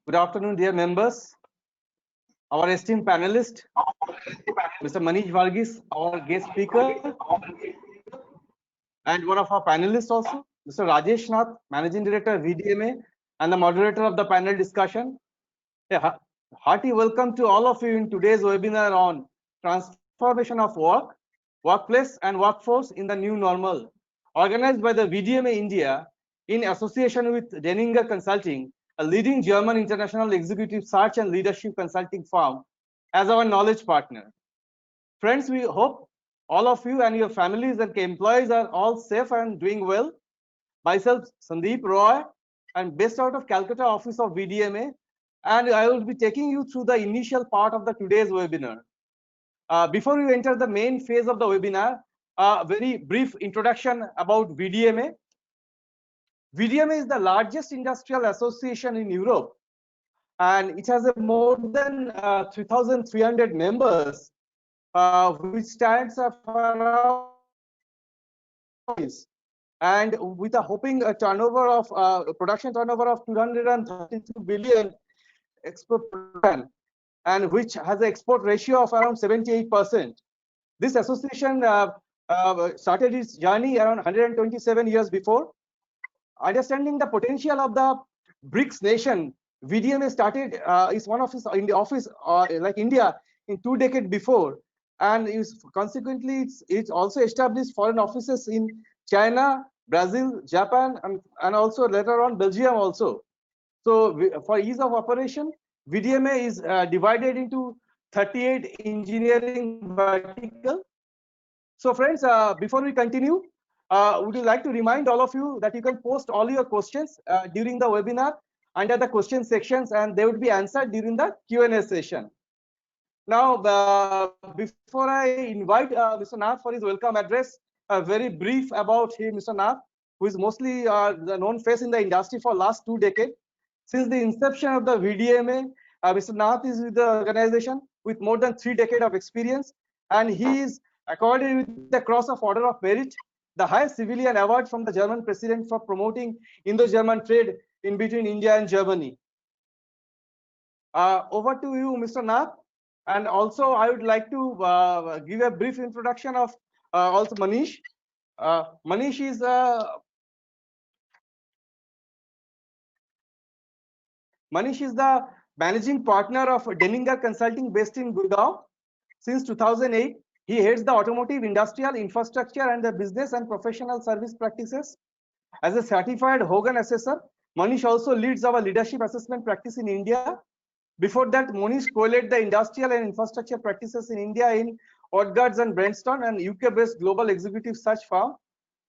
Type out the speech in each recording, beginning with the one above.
Good afternoon, dear members. Our esteemed panelist, Mr. Manish Varghese, our guest speaker, and one of our panelists also, Mr. Rajesh Nath, Managing Director, VDMA, and the moderator of the panel discussion. A hearty welcome to all of you in today's webinar on transformation of work, workplace, and workforce in the new normal, organized by the VDMA India in association with DEININGER Consulting, a leading German international executive search and leadership consulting firm, as our knowledge partner. Friends, we hope all of you and your families and employees are all safe and doing well. Myself, Sandeep Roy, and based out of Calcutta office of VDMA, and I will be taking you through the initial part of the today's webinar. Before we enter the main phase of the webinar, a very brief introduction about VDMA. VDMA is the largest industrial association in Europe, and it has more than 3,300 members, which stands for and with a hoping a turnover of production turnover of 232 billion export and which has an export ratio of around 78%. This association started its journey around 127 years before. Understanding the potential of the BRICS nation, VDMA started is one of its in the office like India in 2 decades before, and is consequently it's also established foreign offices in China, Brazil, Japan, and also later on Belgium also. So for ease of operation, VDMA is divided into 38 engineering verticals. So friends, before we continue, would you like to remind all of you that you can post all your questions during the webinar under the question sections, and they would be answered during the Q&A session. Now, before I invite Mr. Nath for his welcome address, a very brief about him, Mr. Nath, who is mostly the known face in the industry for last 2 decades. Since the inception of the VDMA, Mr. Nath is with the organization with more than 3 decades of experience, and he is accorded with the Cross of Order of Merit, the highest civilian award from the German president for promoting Indo-German trade in between India and Germany. Over to you, Mr. Nath. And also, I would like to give a brief introduction of also Manish. Manish is the managing partner of DEININGER Consulting based in Gurgaon. Since 2008, he heads the automotive, industrial, infrastructure, and the business and professional service practices. As a certified Hogan assessor, Manish also leads our leadership assessment practice in India. Before that, Manish co-led the industrial and infrastructure practices in India in Organised and Brainstorm, and UK-based global executive search firm.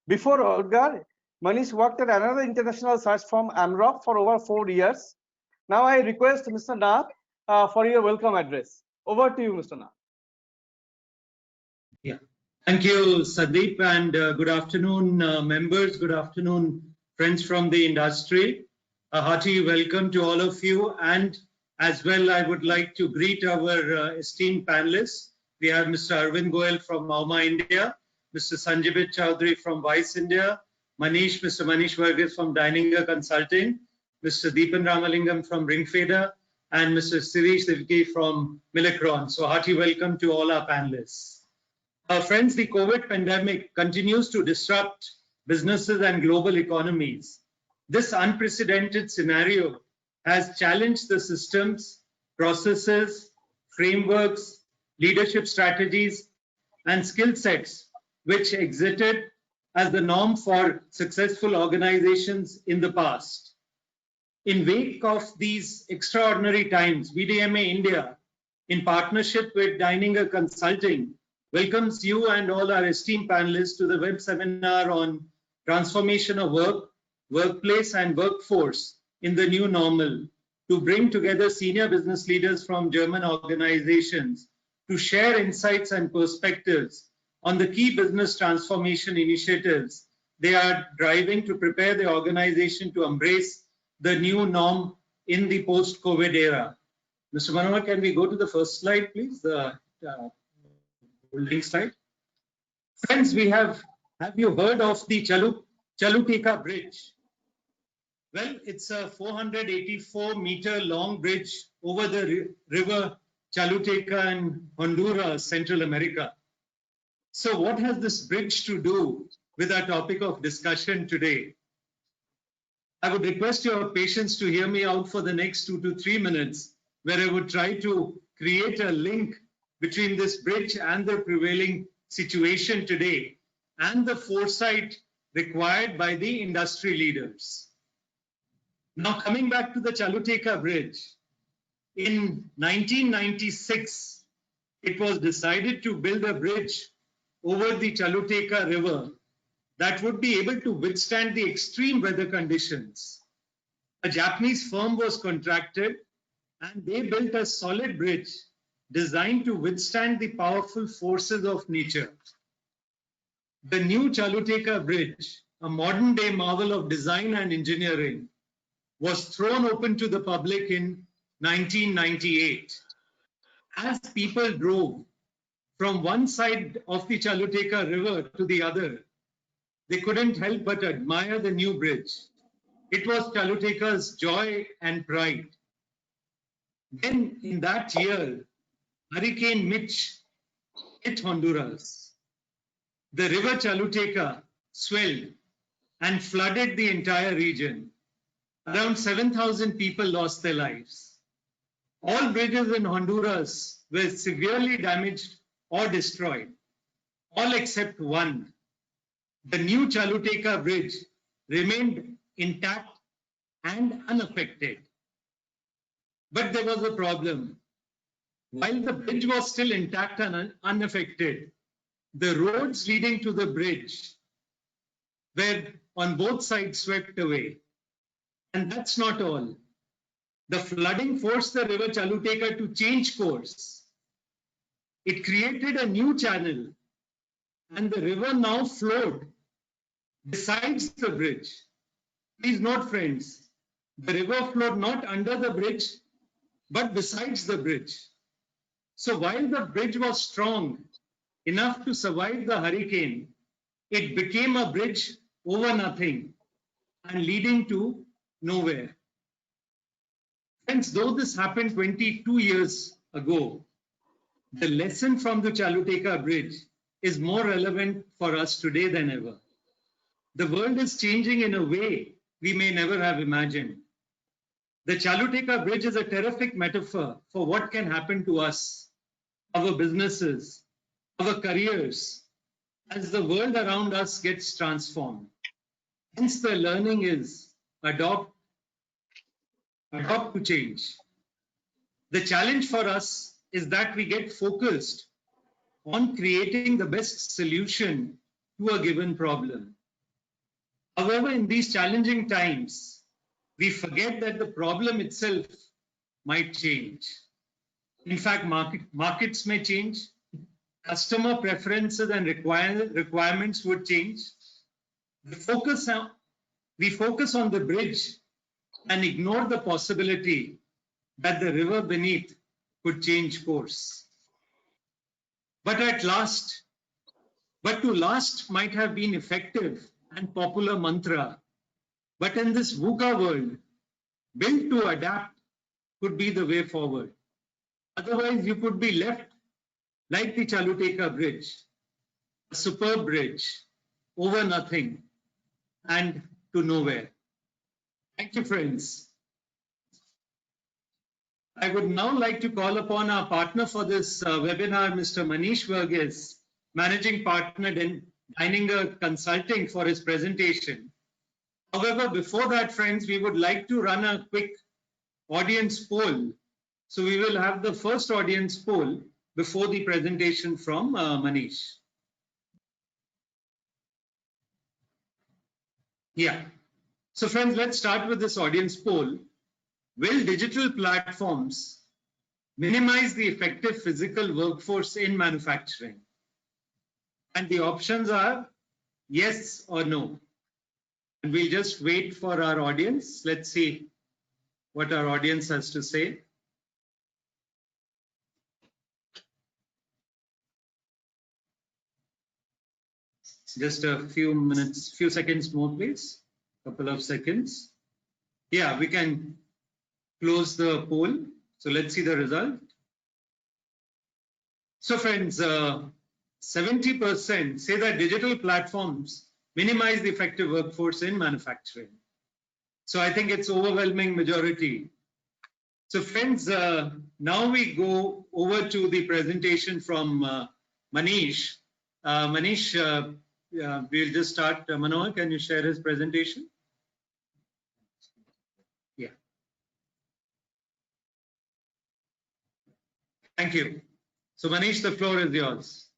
Before Organised, Manish worked at another international search firm, AMROP, for over 4 years. Now I request Mr. Nath for your welcome address. Over to you, Mr. Nath. Yeah, thank you, Sandeep, and good afternoon, members. Good afternoon, friends from the industry. A hearty welcome to all of you, and as well, I would like to greet our esteemed panelists. We have Mr. Arvind Goyal from Mauma India, Mr. Sanjibit Chowdhury from Vice India, Mr. Manish Varghese from DEININGER Consulting, Mr. Deepan Ramalingam from Ringfeder, and Mr. Sirish Divki from Millicron. So hearty welcome to all our panelists. Friends, the COVID pandemic continues to disrupt businesses and global economies. This unprecedented scenario has challenged the systems, processes, frameworks, leadership strategies, and skill sets which existed as the norm for successful organizations in the past. In wake of these extraordinary times, VDMA India, in partnership with DEININGER Consulting, welcomes you and all our esteemed panelists to the web seminar on transformation of work, workplace, and workforce in the new normal, to bring together senior business leaders from German organizations to share insights and perspectives on the key business transformation initiatives they are driving to prepare the organization to embrace the new norm in the post-COVID era. Mr. Manohar, can we go to the first slide, please? The holding slide. Friends, have you heard of the Chalutaka Bridge? Well, it's a 484-meter long bridge over the river Chalutaka in Honduras, Central America. So what has this bridge to do with our topic of discussion today? I would request your patience to hear me out for the next 2 to 3 minutes, where I would try to create a link between this bridge and the prevailing situation today and the foresight required by the industry leaders. Now, coming back to the Chalutaka Bridge, in 1996, it was decided to build a bridge over the Chalutaka River that would be able to withstand the extreme weather conditions. A Japanese firm was contracted and they built a solid bridge designed to withstand the powerful forces of nature. The new Chalutaka Bridge, a modern-day marvel of design and engineering, was thrown open to the public in 1998. As people drove from one side of the Chalutaka River to the other, they couldn't help but admire the new bridge. It was Chalutaka's joy and pride. Then in that year, Hurricane Mitch hit Honduras. The river Chalutaka swelled and flooded the entire region. Around 7,000 people lost their lives. All bridges in Honduras were severely damaged or destroyed, all except one. The new Chalutaka Bridge remained intact and unaffected. But there was a problem. While the bridge was still intact and unaffected, the roads leading to the bridge were on both sides swept away. And that's not all. The flooding forced the river Chalutaka to change course. It created a new channel, and the river now flowed besides the bridge. Please note, friends, the river flowed not under the bridge, but besides the bridge. So while the bridge was strong enough to survive the hurricane, it became a bridge over nothing and leading to nowhere. Friends, though this happened 22 years ago, the lesson from the Chalutaka Bridge is more relevant for us today than ever. The world is changing in a way we may never have imagined. The Chalutaka Bridge is a terrific metaphor for what can happen to us, our businesses, our careers, as the world around us gets transformed. Hence, the learning is adopt to change. The challenge for us is that we get focused on creating the best solution to a given problem. However, in these challenging times, we forget that the problem itself might change. In fact, markets may change, customer preferences and requirements would change. We focus on the bridge and ignore the possibility that the river beneath could change course. But to last might have been effective and popular mantra. But in this VUCA world, built to adapt could be the way forward. Otherwise, you could be left like the Chalutaka Bridge, a superb bridge over nothing and to nowhere. Thank you, friends. I would now like to call upon our partner for this webinar, Mr. Manish Verghese, Managing Partner in DEININGER Consulting, for his presentation. However, before that, friends, we would like to run a quick audience poll. So we will have the first audience poll before the presentation from Manish. Yeah. So friends, let's start with this audience poll. Will digital platforms minimize the effective physical workforce in manufacturing? And the options are yes or no. And we'll just wait for our audience. Let's see what our audience has to say. Just a few minutes, few seconds more, please. Couple of seconds. Yeah, we can close the poll. So let's see the result. So friends, 70% say that digital platforms minimize the effective workforce in manufacturing. So I think it's overwhelming majority. So friends, now we go over to the presentation from Manish. Manish, we'll just start. Manohar, can you share his presentation? Yeah. Thank you. So Manish, the floor is yours.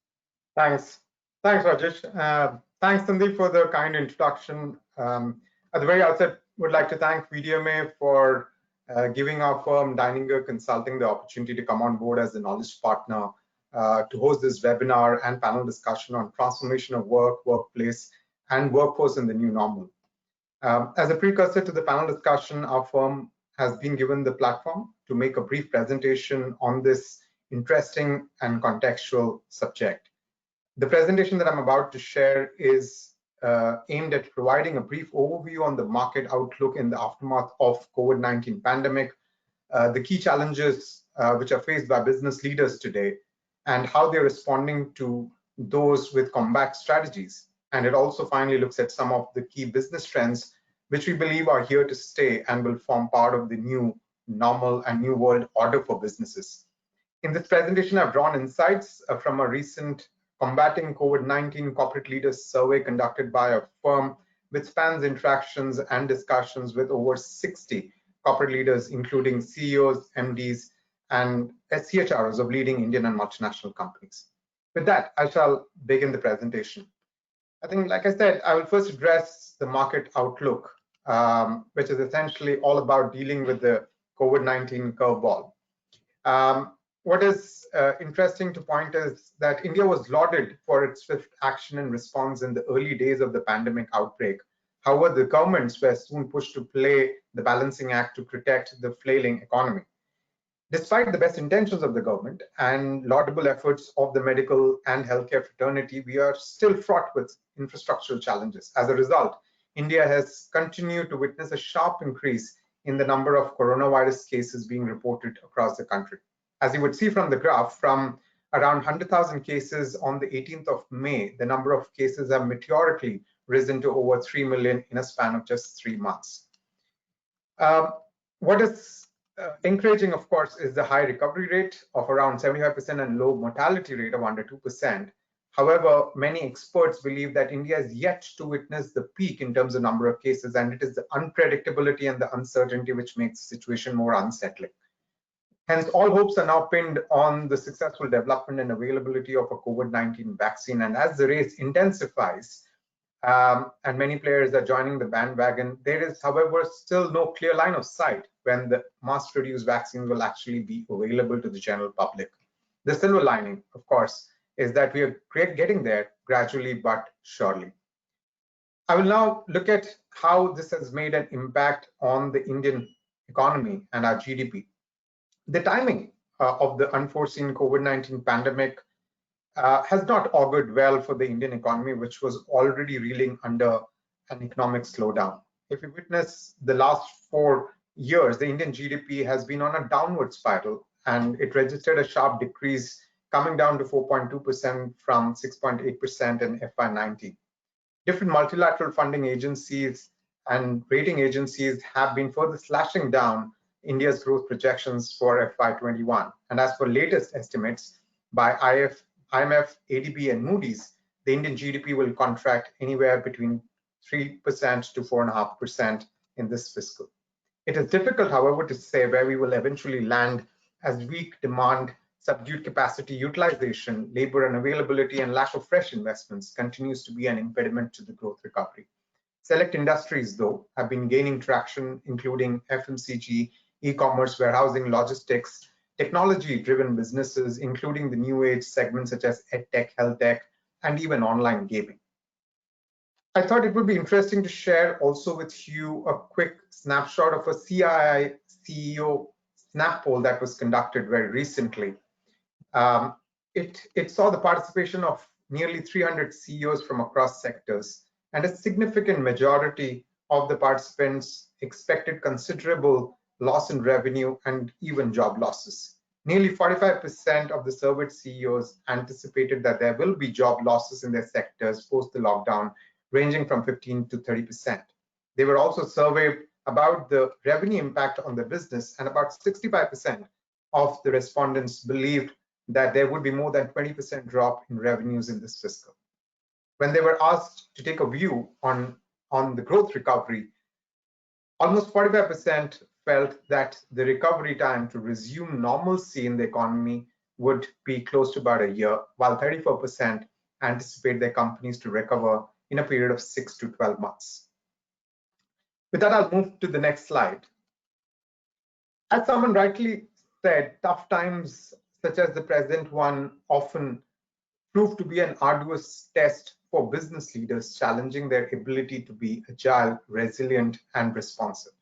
Thanks, Rajesh. Thanks, Sandeep, for the kind introduction. At the very outset, would like to thank VDMA for giving our firm DEININGER Consulting the opportunity to come on board as a knowledge partner to host this webinar and panel discussion on transformation of work, workplace, and workforce in the new normal. As a precursor to the panel discussion, our firm has been given the platform to make a brief presentation on this interesting and contextual subject. The presentation that I'm about to share is aimed at providing a brief overview on the market outlook in the aftermath of COVID-19 pandemic, the key challenges which are faced by business leaders today, and how they're responding to those with comeback strategies. And it also finally looks at some of the key business trends which we believe are here to stay and will form part of the new normal and new world order for businesses. In this presentation, I've drawn insights from a recent Combating COVID-19 Corporate Leaders Survey conducted by a firm which spans interactions and discussions with over 60 corporate leaders, including CEOs, MDs, and CHROs of leading Indian and multinational companies. With that, I shall begin the presentation. I think, like I said, I will first address the market outlook, which is essentially all about dealing with the COVID-19 curveball. What is interesting to point is that India was lauded for its swift action and response in the early days of the pandemic outbreak. However, the governments were soon pushed to play the balancing act to protect the flailing economy. Despite the best intentions of the government and laudable efforts of the medical and healthcare fraternity, we are still fraught with infrastructural challenges. As a result, India has continued to witness a sharp increase in the number of coronavirus cases being reported across the country. As you would see from the graph, from around 100,000 cases on the 18th of May, the number of cases have meteorically risen to over 3 million in a span of just 3 months. What is encouraging, of course, is the high recovery rate of around 75% and low mortality rate of under 2%. However, many experts believe that India is yet to witness the peak in terms of number of cases, and it is the unpredictability and the uncertainty which makes the situation more unsettling. Hence, all hopes are now pinned on the successful development and availability of a COVID-19 vaccine. And as the race intensifies and many players are joining the bandwagon, there is, however, still no clear line of sight when the mass-produced vaccine will actually be available to the general public. The silver lining, of course, is that we are getting there gradually but surely. I will now look at how this has made an impact on the Indian economy and our GDP. The timing of the unforeseen COVID-19 pandemic has not augured well for the Indian economy, which was already reeling under an economic slowdown. If you witness the last 4 years, the Indian GDP has been on a downward spiral, and it registered a sharp decrease, coming down to 4.2% from 6.8% in FY19. Different multilateral funding agencies and rating agencies have been further slashing down India's growth projections for FY21. And as per latest estimates by IMF, ADB, and Moody's, the Indian GDP will contract anywhere between 3% to 4.5% in this fiscal. It is difficult, however, to say where we will eventually land, as weak demand, subdued capacity utilization, labor unavailability, and lack of fresh investments continues to be an impediment to the growth recovery. Select industries, though, have been gaining traction, including FMCG, e-commerce, warehousing, logistics, technology-driven businesses, including the new age segments such as EdTech, Health Tech, and even online gaming. I thought it would be interesting to share also with you a quick snapshot of a Cii CEO Snap Poll that was conducted very recently. It saw the participation of nearly 300 CEOs from across sectors, and a significant majority of the participants expected considerable loss in revenue and even job losses. Nearly 45% of the surveyed CEOs anticipated that there will be job losses in their sectors post the lockdown, ranging from 15 to 30%. They were also surveyed about the revenue impact on the business, and about 65% of the respondents believed that there would be more than 20% drop in revenues in this fiscal. When they were asked to take a view on the growth recovery, almost 45% felt that the recovery time to resume normalcy in the economy would be close to about a year, while 34% anticipate their companies to recover in a period of 6 to 12 months. With that, I'll move to the next slide. As someone rightly said, tough times such as the present one often prove to be an arduous test for business leaders, challenging their ability to be agile, resilient, and responsive.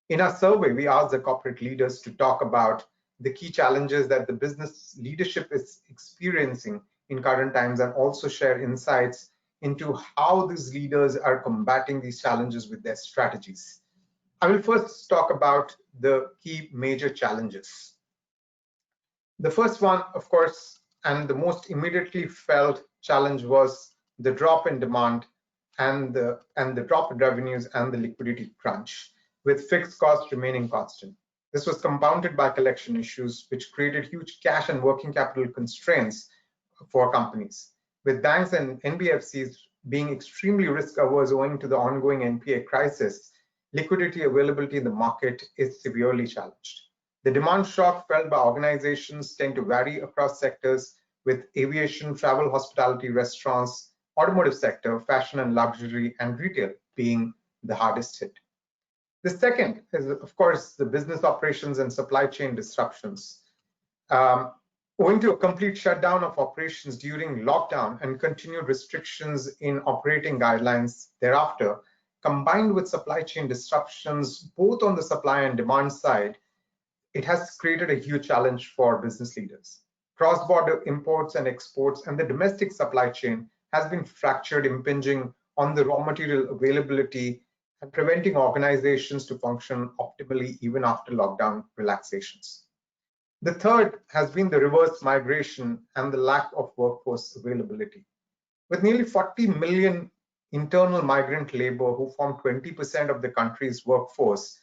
In our survey, we asked the corporate leaders to talk about the key challenges that the business leadership is experiencing in current times, and also share insights into how these leaders are combating these challenges with their strategies. I will first talk about the key major challenges. The first one, of course, and the most immediately felt challenge was the drop in demand and the drop in revenues and the liquidity crunch, with fixed costs remaining constant. This was compounded by collection issues, which created huge cash and working capital constraints for companies. With banks and NBFCs being extremely risk averse owing to the ongoing NPA crisis, liquidity availability in the market is severely challenged. The demand shock felt by organizations tend to vary across sectors, with aviation, travel, hospitality, restaurants, automotive sector, fashion and luxury, and retail being the hardest hit. The second is, of course, the business operations and supply chain disruptions. Owing to a complete shutdown of operations during lockdown and continued restrictions in operating guidelines thereafter, combined with supply chain disruptions both on the supply and demand side, it has created a huge challenge for business leaders. Cross-border imports and exports and the domestic supply chain has been fractured, impinging on the raw material availability and preventing organizations to function optimally even after lockdown relaxations. The third has been the reverse migration and the lack of workforce availability. With nearly 40 million internal migrant labor who form 20% of the country's workforce,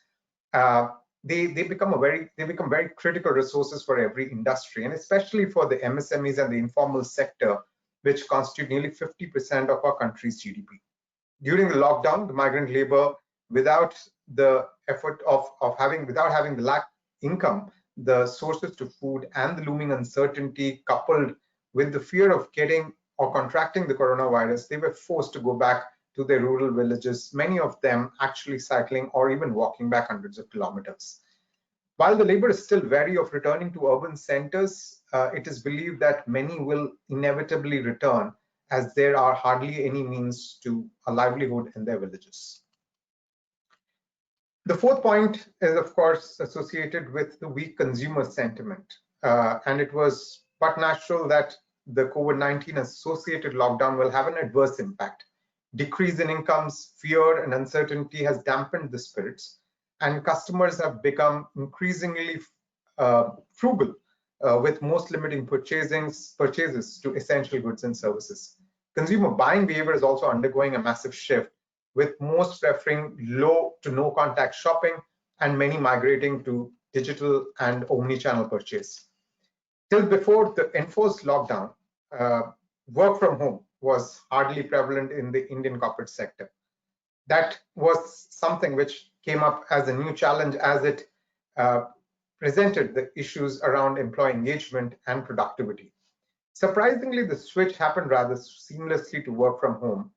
they become very critical resources for every industry, and especially for the MSMEs and the informal sector, which constitute nearly 50% of our country's GDP. During the lockdown, the migrant labor, without the effort without having the lack income, the sources to food, and the looming uncertainty, coupled with the fear of getting or contracting the coronavirus, they were forced to go back to their rural villages, many of them actually cycling or even walking back hundreds of kilometers. While the labor is still wary of returning to urban centers, it is believed that many will inevitably return, as there are hardly any means to a livelihood in their villages. The fourth point is, of course, associated with the weak consumer sentiment, and it was but natural that the COVID-19 associated lockdown will have an adverse impact. Decrease in incomes, fear, and uncertainty has dampened the spirits, and customers have become increasingly frugal, with most limiting purchases to essential goods and services. Consumer buying behavior is also undergoing a massive shift, with most preferring low to no contact shopping and many migrating to digital and omni-channel purchase. Till before the enforced lockdown, work from home was hardly prevalent in the Indian corporate sector. That was something which came up as a new challenge, as it presented the issues around employee engagement and productivity. Surprisingly, the switch happened rather seamlessly to work from home,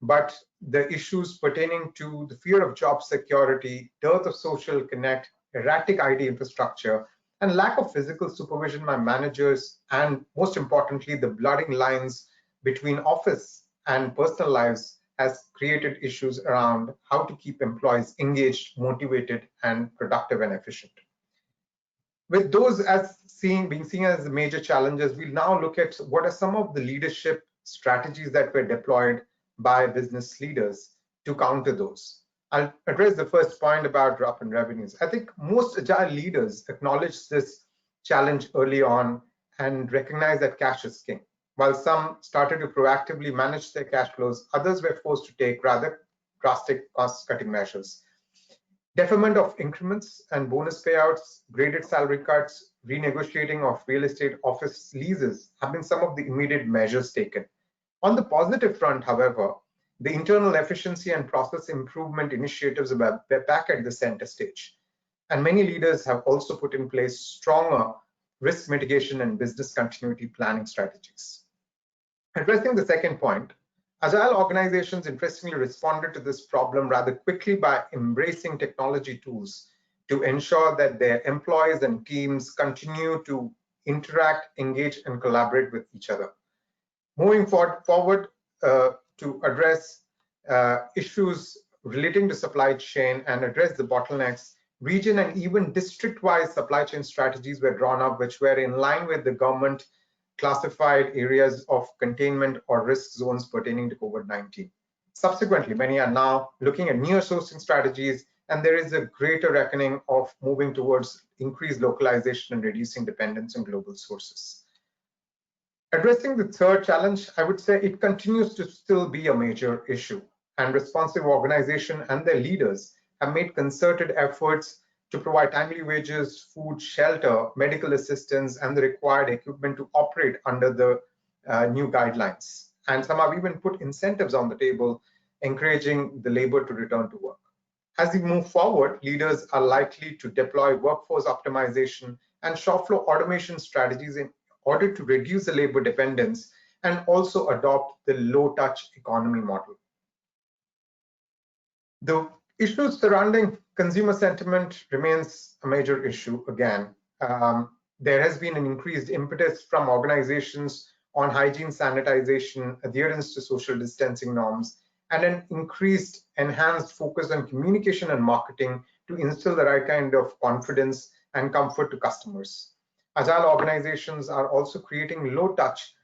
but the issues pertaining to the fear of job security, dearth of social connect, erratic IT infrastructure, and lack of physical supervision by managers, and most importantly, the blurring lines between office and personal lives has created issues around how to keep employees engaged, motivated, and productive and efficient. With those as being seen as the major challenges, we'll now look at what are some of the leadership strategies that were deployed by business leaders to counter those. I'll address the first point about drop in revenues. I think most agile leaders acknowledge this challenge early on and recognize that cash is king. While some started to proactively manage their cash flows, others were forced to take rather drastic cost-cutting measures. Deferment of increments and bonus payouts, graded salary cuts, renegotiating of real estate office leases have been some of the immediate measures taken. On the positive front, however, the internal efficiency and process improvement initiatives were back at the center stage. And many leaders have also put in place stronger risk mitigation and business continuity planning strategies. Addressing the second point, agile organizations interestingly responded to this problem rather quickly by embracing technology tools to ensure that their employees and teams continue to interact, engage, and collaborate with each other. Moving forward to address issues relating to supply chain and address the bottlenecks, region and even district-wise supply chain strategies were drawn up, which were in line with the government classified areas of containment or risk zones pertaining to COVID-19. Subsequently, many are now looking at near sourcing strategies, and there is a greater reckoning of moving towards increased localization and reducing dependence on global sources. Addressing the third challenge, I would say it continues to still be a major issue, and responsive organizations and their leaders have made concerted efforts to provide timely wages, food, shelter, medical assistance, and the required equipment to operate under the new guidelines. And some have even put incentives on the table, encouraging the labor to return to work. As we move forward, leaders are likely to deploy workforce optimization and shop floor automation strategies in order to reduce the labor dependence and also adopt the low-touch economy model. The issues surrounding consumer sentiment remains a major issue again. There has been an increased impetus from organizations on hygiene, sanitization, adherence to social distancing norms, and an increased enhanced focus on communication and marketing to instill the right kind of confidence and comfort to customers. Agile organizations are also creating low-touch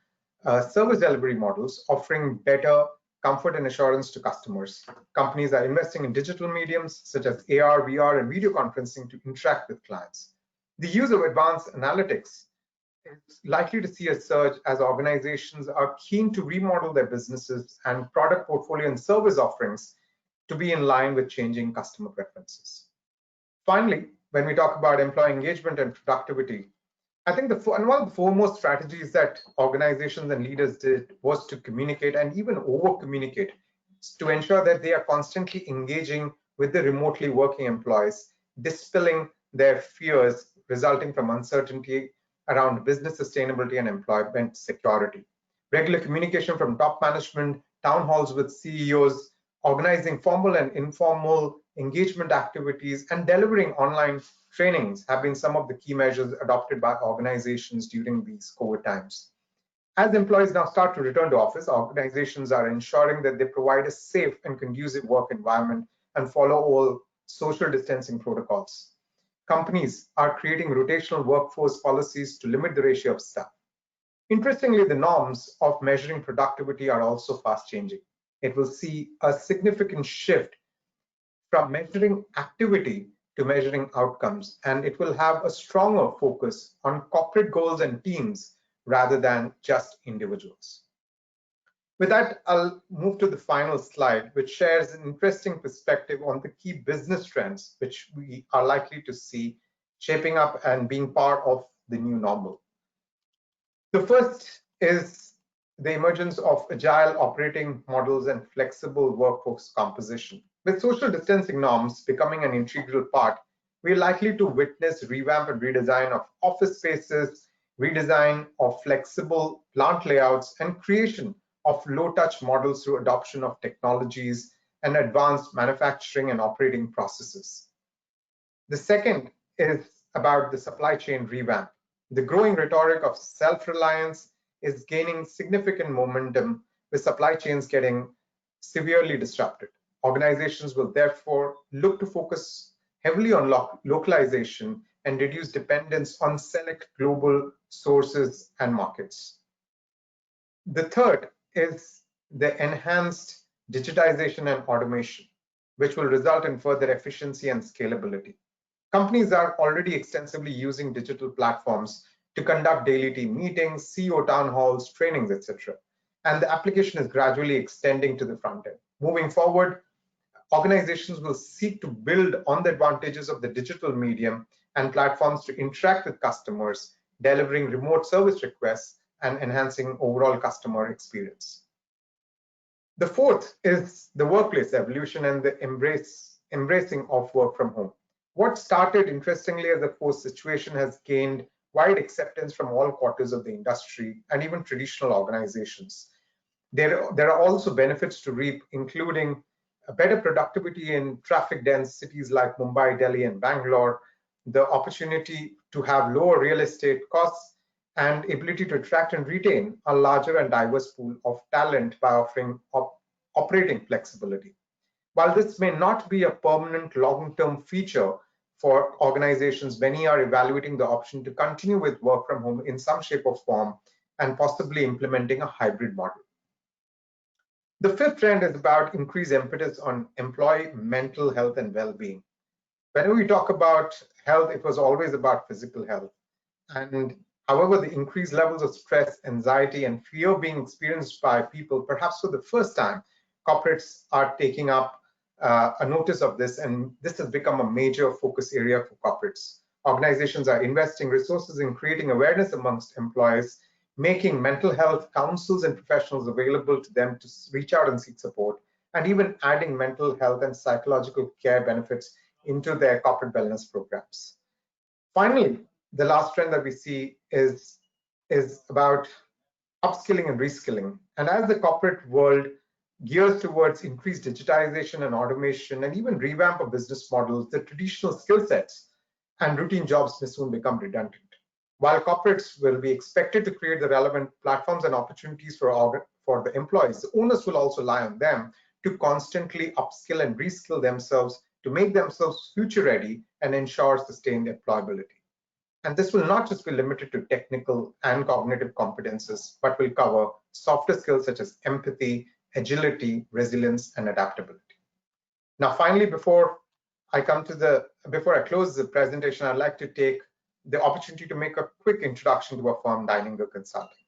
service delivery models, offering better comfort and assurance to customers. Companies are investing in digital mediums such as AR, VR, and video conferencing to interact with clients. The use of advanced analytics is likely to see a surge as organizations are keen to remodel their businesses and product portfolio and service offerings to be in line with changing customer preferences. Finally, when we talk about employee engagement and productivity, I think one of the foremost strategies that organizations and leaders did was to communicate and even over-communicate to ensure that they are constantly engaging with the remotely working employees, dispelling their fears resulting from uncertainty around business sustainability and employment security. Regular communication from top management, town halls with CEOs, organizing formal and informal engagement activities, and delivering online trainings have been some of the key measures adopted by organizations during these COVID times. As employees now start to return to office, organizations are ensuring that they provide a safe and conducive work environment and follow all social distancing protocols. Companies are creating rotational workforce policies to limit the ratio of staff. Interestingly, the norms of measuring productivity are also fast changing. It will see a significant shift from measuring activity to measuring outcomes, and it will have a stronger focus on corporate goals and teams rather than just individuals. With that, I'll move to the final slide, which shares an interesting perspective on the key business trends which we are likely to see shaping up and being part of the new normal. The first is the emergence of agile operating models and flexible workforce composition. With social distancing norms becoming an integral part, we're likely to witness revamp and redesign of office spaces, redesign of flexible plant layouts, and creation of low-touch models through adoption of technologies and advanced manufacturing and operating processes. The second is about the supply chain revamp. The growing rhetoric of self-reliance is gaining significant momentum, with supply chains getting severely disrupted. Organizations will therefore look to focus heavily on localization and reduce dependence on select global sources and markets. The third is the enhanced digitization and automation. which will result in further efficiency and scalability. Companies are already extensively using digital platforms to conduct daily team meetings, CEO town halls, trainings, etc. And the application is gradually extending to the front end. Moving forward, organizations will seek to build on the advantages of the digital medium and platforms to interact with customers, delivering remote service requests and enhancing overall customer experience. The fourth is the workplace evolution and the embracing of work from home. What started interestingly as a forced situation has gained wide acceptance from all quarters of the industry and even traditional organizations. There are also benefits to reap, including a better productivity in traffic-dense cities like Mumbai, Delhi, and Bangalore, the opportunity to have lower real estate costs, and ability to attract and retain a larger and diverse pool of talent by offering operating flexibility. While this may not be a permanent long-term feature for organizations, many are evaluating the option to continue with work from home in some shape or form and possibly implementing a hybrid model. The fifth trend is about increased impetus on employee mental health and well-being. When we talk about health, it was always about physical health. And however, the increased levels of stress, anxiety, and fear being experienced by people, perhaps for the first time, corporates are taking up a notice of this, and this has become a major focus area for corporates. Organizations are investing resources in creating awareness amongst employees, making mental health counsels and professionals available to them to reach out and seek support, and even adding mental health and psychological care benefits into their corporate wellness programs. Finally, the last trend that we see is about upskilling and reskilling. And as the corporate world gears towards increased digitization and automation and even revamp of business models, the traditional skill sets and routine jobs may soon become redundant. While corporates will be expected to create the relevant platforms and opportunities for the employees, the owners will also rely on them to constantly upskill and reskill themselves to make themselves future ready and ensure sustained employability. And this will not just be limited to technical and cognitive competences, but will cover softer skills such as empathy, agility, resilience, and adaptability. Now, finally, before I close the presentation, I'd like to take the opportunity to make a quick introduction to our firm, Dyninger Consulting.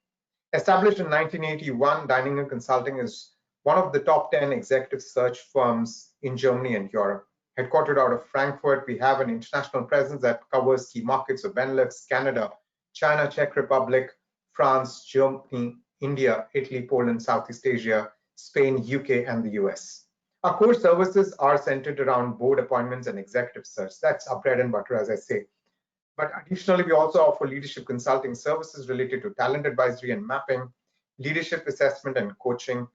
Established in 1981, Dyninger Consulting is one of the top 10 executive search firms in Germany and Europe. Headquartered out of Frankfurt, we have an international presence that covers key markets of Benelux, Canada, China, Czech Republic, France, Germany, India, Italy, Poland, Southeast Asia, Spain, UK, and the US. Our core services are centered around board appointments and executive search. That's our bread and butter, as I say. But additionally, we also offer leadership consulting services related to talent advisory and mapping, leadership assessment and coaching,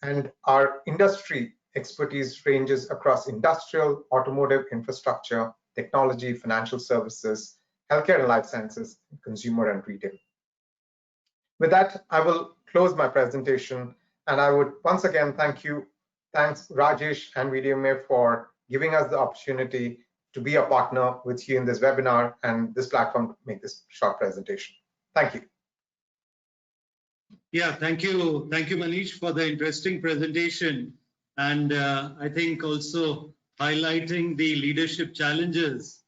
and our industry expertise ranges across industrial, automotive, infrastructure, technology, financial services, healthcare and life sciences, consumer and retail. With that, I will close my presentation, and I would once again thanks Rajesh and VDMA for giving us the opportunity to be a partner with you in this webinar and this platform to make this short presentation. Thank you. Yeah, thank you, Manish, for the interesting presentation, and I think also highlighting the leadership challenges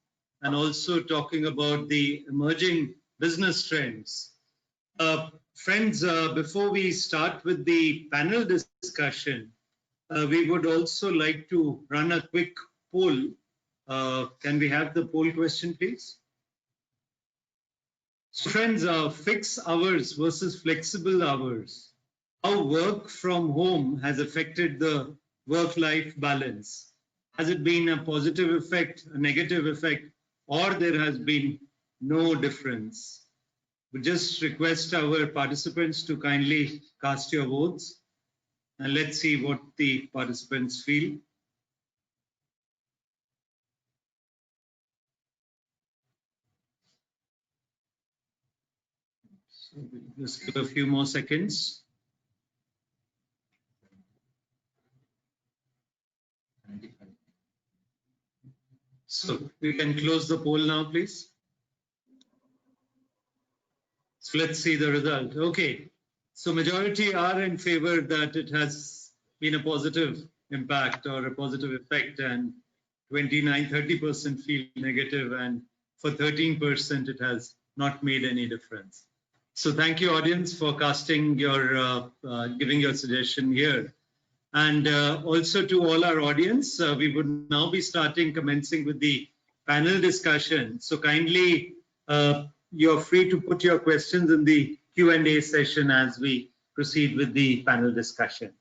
and also talking about the emerging business trends. Friends, before we start with the panel discussion, we would also like to run a quick poll. Can we have the poll question, please? So friends, fixed hours versus flexible hours. How work from home has affected the work-life balance? Has it been a positive effect, a negative effect, or there has been no difference? We just request our participants to kindly cast your votes, and let's see what the participants feel. So we'll just give a few more seconds. So we can close the poll now, please. So let's see the result. Okay, so majority are in favor that it has been a positive impact or a positive effect, and 29-30% feel negative, and for 13% it has not made any difference. So thank you, audience, for casting your giving your suggestion here. And also to all our audience, we would now be commencing with the panel discussion. So kindly, you're free to put your questions in the Q&A session as we proceed with the panel discussion.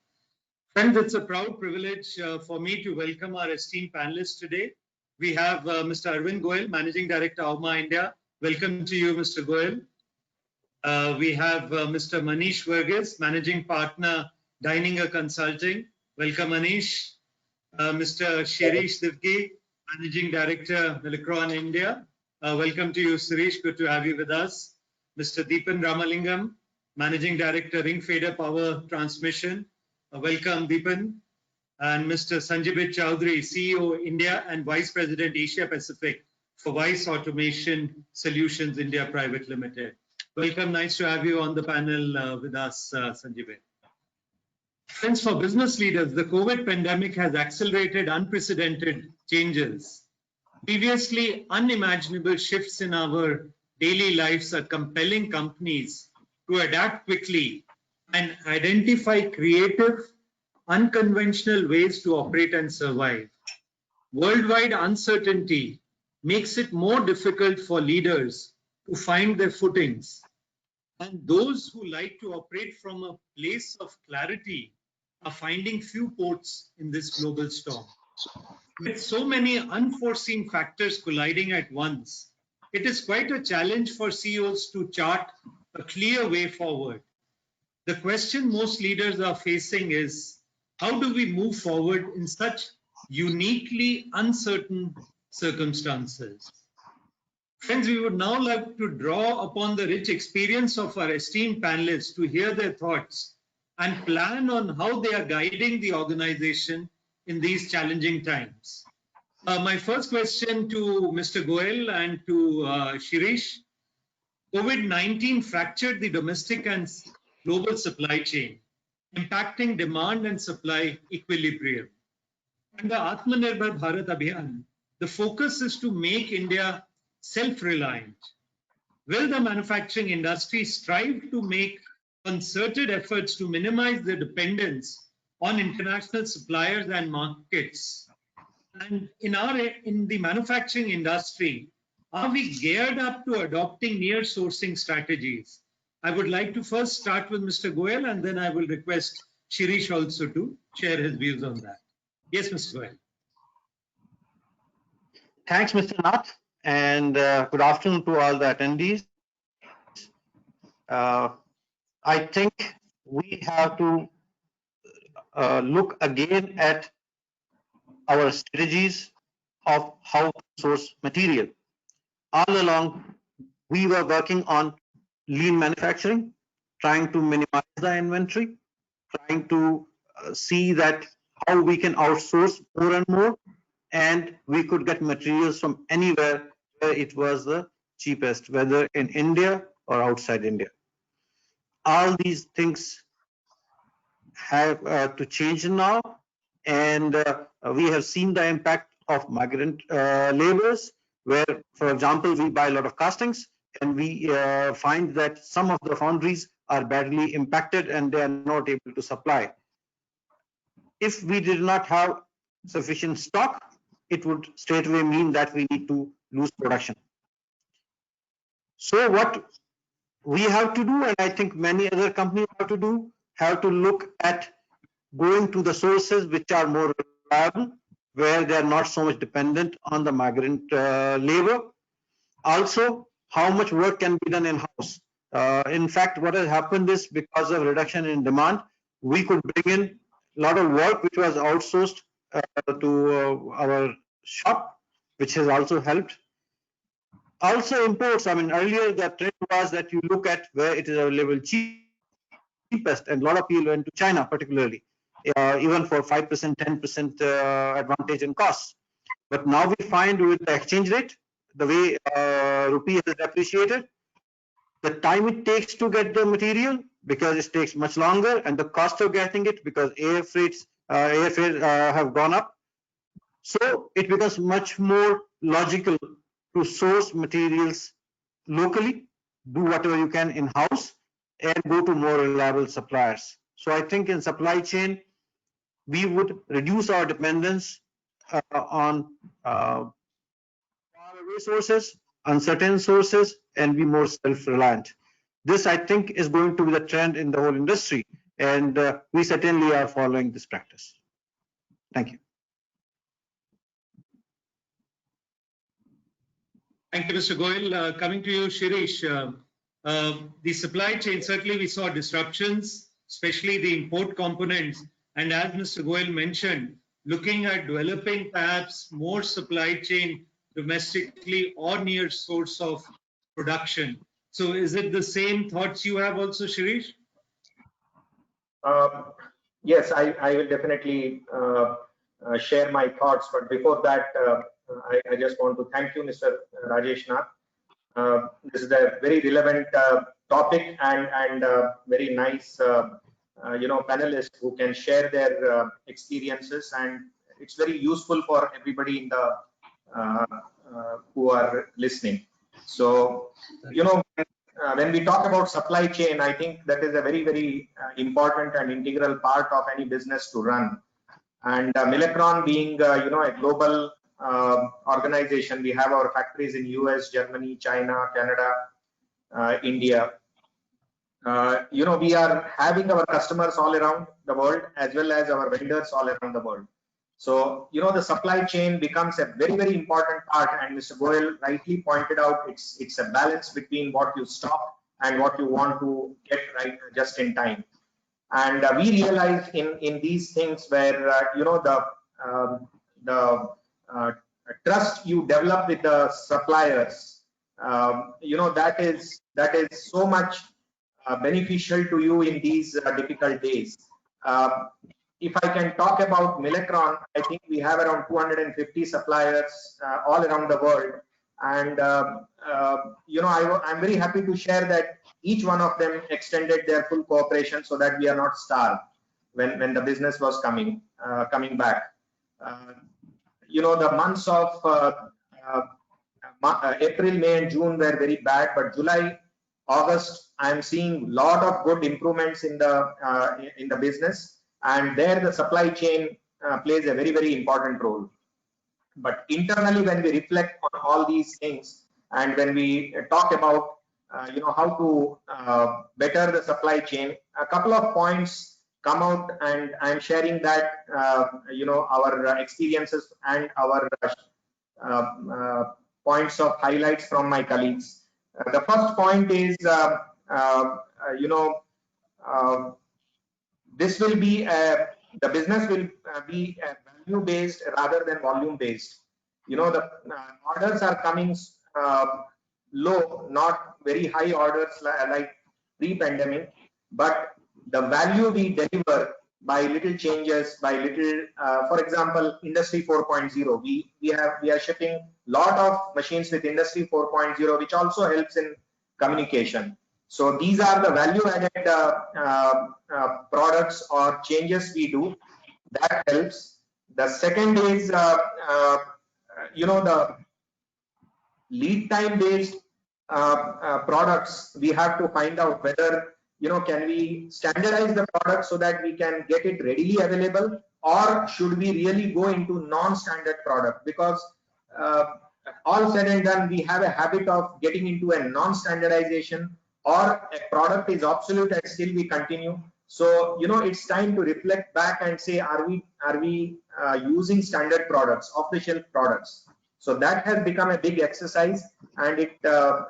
Friends, it's a proud privilege for me to welcome our esteemed panelists today. We have Mr. Arvind Goyal, Managing Director, Auma India. Welcome to you, Mr. Goyal. We have Mr. Manish Verghese, Managing Partner, DEININGER Consulting. Welcome, Manish. Mr. Shirish Divgi, Managing Director, Millicron India. Welcome to you, Shirish. Good to have you with us. Mr. Deepan Ramalingam, Managing Director, Ring Fader Power Transmission. Welcome, Deepan. And Mr. Sanjibit Chowdhury, CEO India and Vice President Asia Pacific for Vice Automation Solutions India Private Limited. Welcome, nice to have you on the panel with us, Sanjibit. Friends, for business leaders, the COVID pandemic has accelerated unprecedented changes. Previously unimaginable shifts in our daily lives are compelling companies to adapt quickly and identify creative, unconventional ways to operate and survive. Worldwide uncertainty makes it more difficult for leaders to find their footings. And those who like to operate from a place of clarity are finding few ports in this global storm. With so many unforeseen factors colliding at once, it is quite a challenge for CEOs to chart a clear way forward. The question most leaders are facing is, how do we move forward in such uniquely uncertain circumstances? Friends, we would now like to draw upon the rich experience of our esteemed panelists to hear their thoughts and plan on how they are guiding the organization in these challenging times. My first question to Mr. Goyal and to Shirish. COVID-19 fractured the domestic and global supply chain, impacting demand and supply equilibrium. Under Atmanirbhar Bharat Abhiyan, the focus is to make India self-reliant. Will the manufacturing industry strive to make concerted efforts to minimize the dependence on international suppliers and markets? And in the manufacturing industry, are we geared up to adopting near sourcing strategies? I would like to first start with Mr. Goyal, and then I will request Shirish also to share his views on that. Yes, Mr. Goyal. Thanks, Mr. Nath, and good afternoon to all the attendees. I think we have to look again at our strategies of how to source material. All along, we were working on lean manufacturing, trying to minimize the inventory, trying to see that how we can outsource more and more, and we could get materials from anywhere where it was the cheapest, whether in India or outside India. All these things have to change now, and we have seen the impact of migrant laborers, where, for example, we buy a lot of castings, and we find that some of the foundries are badly impacted and they are not able to supply. If we did not have sufficient stock, it would straightaway mean that we need to lose production. So what we have to do, and I think many other companies have to look at going to the sources which are more reliable, where they are not so much dependent on the migrant labor. Also, how much work can be done in-house. In fact, what has happened is, because of reduction in demand, we could bring in a lot of work which was outsourced to our shop, which has also helped. Also imports, I mean, earlier the trend was that you look at where it is available cheapest, and a lot of people went to China particularly, even for 5%, 10% advantage in costs. But now we find with the exchange rate, the way rupee has depreciated, the time it takes to get the material, because it takes much longer, and the cost of getting it, because air freights airfares have gone up. So it becomes much more logical to source materials locally, do whatever you can in-house, and go to more reliable suppliers. So I think in supply chain, we would reduce our dependence on faraway sources, uncertain sources, and be more self-reliant. This, I think, is going to be the trend in the whole industry, and we certainly are following this practice. Thank you. Thank you, Mr. Goyal. Coming to you, Shirish, the supply chain, certainly we saw disruptions, especially the import components. And as Mr. Goyal mentioned, looking at developing perhaps more supply chain domestically or near source of production. So is it the same thoughts you have also, Shirish? Yes, I will definitely share my thoughts. But before that, I just want to thank you, Mr. Rajesh Nath. This is a very relevant topic and very nice, panelists who can share their experiences, and it's very useful for everybody in the who are listening. So, when we talk about supply chain, I think that is a very, very important and integral part of any business to run. And Milacron being, a global organization, we have our factories in US, Germany, China, Canada, India. We are having our customers all around the world, as well as our vendors all around the world. So, the supply chain becomes a very, very important part, and Mr. Goyal rightly pointed out it's a balance between what you stock and what you want to get right just in time. And we realize in these things where the trust you develop with the suppliers, that is so much beneficial to you in these difficult days. If I can talk about Milacron, I think we have around 250 suppliers all around the world, and I'm very happy to share that each one of them extended their full cooperation so that we are not starved when the business was coming back. The months of April, May, and June were very bad, but July, August, I am seeing a lot of good improvements in the business. And there the supply chain plays a very, very important role. But internally, when we reflect on all these things, and when we talk about how to better the supply chain, a couple of points come out, and I'm sharing that our experiences and our points of highlights from my colleagues. The first point is this will be the business will be value based rather than volume based. The orders are coming low, not very high orders like pre-pandemic, but the value we deliver by little changes, by little, for example, Industry 4.0. We are shipping lot of machines with Industry 4.0, which also helps in communication. So these are the value-added products or changes we do that helps. The second is the lead time based products. We have to find out whether can we standardize the product so that we can get it readily available, or should we really go into non-standard product, because all said and done we have a habit of getting into a non-standardization, or a product is obsolete and still we continue. So it's time to reflect back and say, are we using standard products, off-the-shelf products? So that has become a big exercise, and it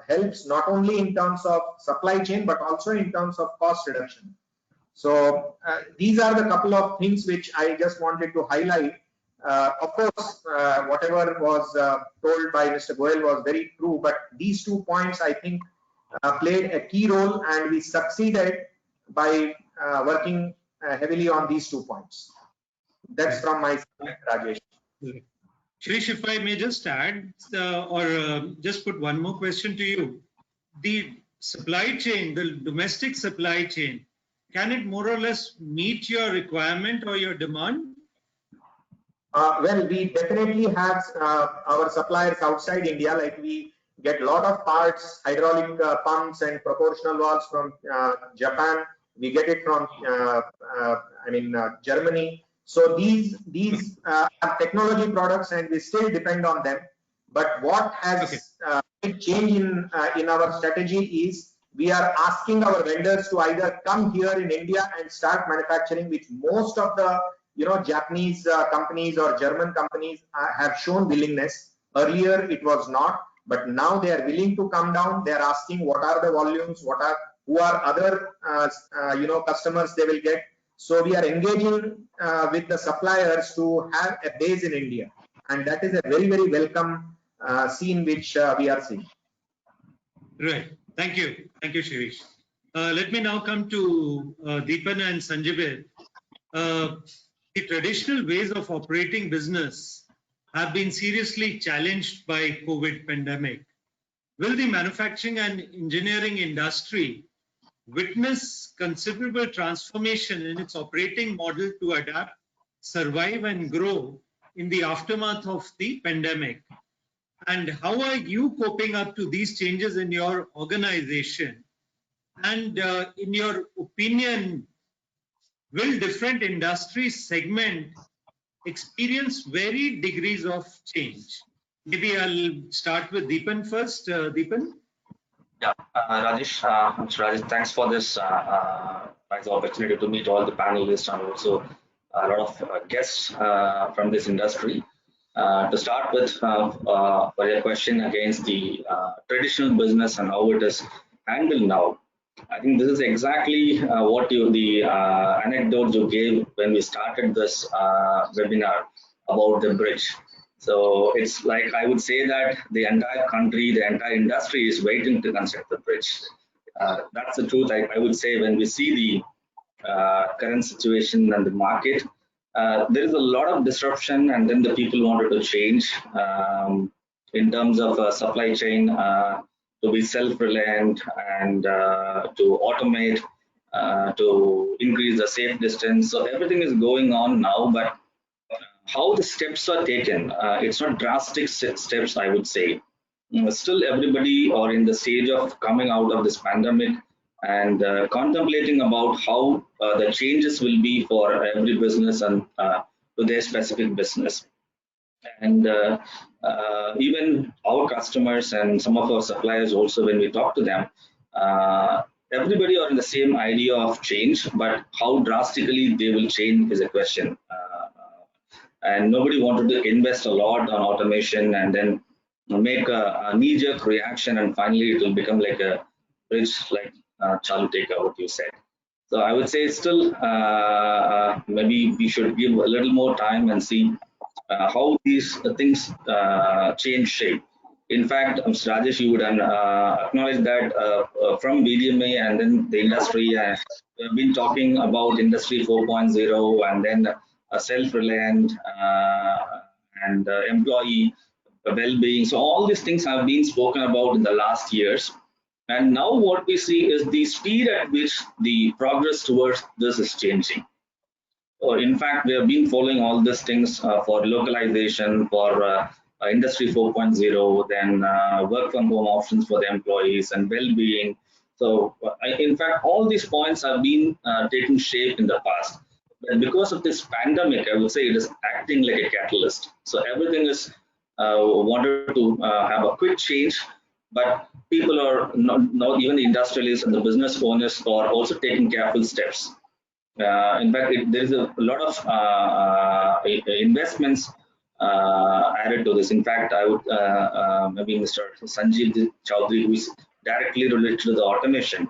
helps not only in terms of supply chain but also in terms of cost reduction. So these are the couple of things which I just wanted to highlight. Of course, whatever was told by Mr. Goyal was very true, but these 2 points I think played a key role, and we succeeded by working heavily on these 2 points. That's from my side, Rajesh. Shirish, if I may just add or just put one more question to you. The supply chain, the domestic supply chain, can it more or less meet your requirement or your demand? Well, we definitely have our suppliers outside India. Like we get a lot of parts, hydraulic pumps and proportional valves from Japan. We get it from, Germany. So these are technology products, and we still depend on them. But what has made change in our strategy is we are asking our vendors to either come here in India and start manufacturing, which most of the Japanese companies or German companies have shown willingness. Earlier it was not, but now they are willing to come down. They are asking what are the volumes, who are other customers they will get. So we are engaging with the suppliers to have a base in India, and that is a very, very welcome scene which we are seeing. Right. Thank you, Shirish. Let me now come to Deepan and Sanjibit. The traditional ways of operating business have been seriously challenged by COVID pandemic. Will the manufacturing and engineering industry witness considerable transformation in its operating model to adapt, survive and grow in the aftermath of the pandemic? And how are you coping up to these changes in your organization? And in your opinion, will different industry segment experience varied degrees of change? Maybe I'll start with Deepan first. Deepan? Yeah, Rajesh, thanks for this nice opportunity to meet all the panelists and also a lot of guests from this industry. To start with, for your question against the traditional business and how it is handled now, I think this is exactly what the anecdote you gave when we started this webinar about the bridge. So it's like I would say that the entire country, the entire industry is waiting to construct the bridge. That's the truth. I would say when we see the current situation and the market, there is a lot of disruption, and then the people wanted to change in terms of supply chain to be self-reliant and to automate, to increase the safe distance. So everything is going on now, but how the steps are taken, it's not drastic steps, I would say. Still everybody are in the stage of coming out of this pandemic and contemplating about how the changes will be for every business and to their specific business. And even our customers and some of our suppliers also, when we talk to them, everybody are in the same idea of change, but how drastically they will change is a question. And nobody wanted to invest a lot on automation and then make a knee-jerk reaction, and finally it will become like a bridge, like Chalutaka, what you said. So I would say still maybe we should give a little more time and see how these things change shape. In fact, Mr. Rajesh, you would acknowledge that from VDMA and then the industry, we've been talking about Industry 4.0 and then self-reliant and employee well-being. So all these things have been spoken about in the last years. And now what we see is the speed at which the progress towards this is changing. Or in fact, we have been following all these things for localization, for Industry 4.0, then work from home options for the employees and well-being. So in fact, all these points have been taking shape in the past. And because of this pandemic, I would say it is acting like a catalyst. So everything is wanted to have a quick change, but people are not even the industrialists and the business owners are also taking careful steps. In fact, there is a lot of investments added to this. In fact, I would maybe Mr. Sanjeev Chaudhary, who is directly related to the automation,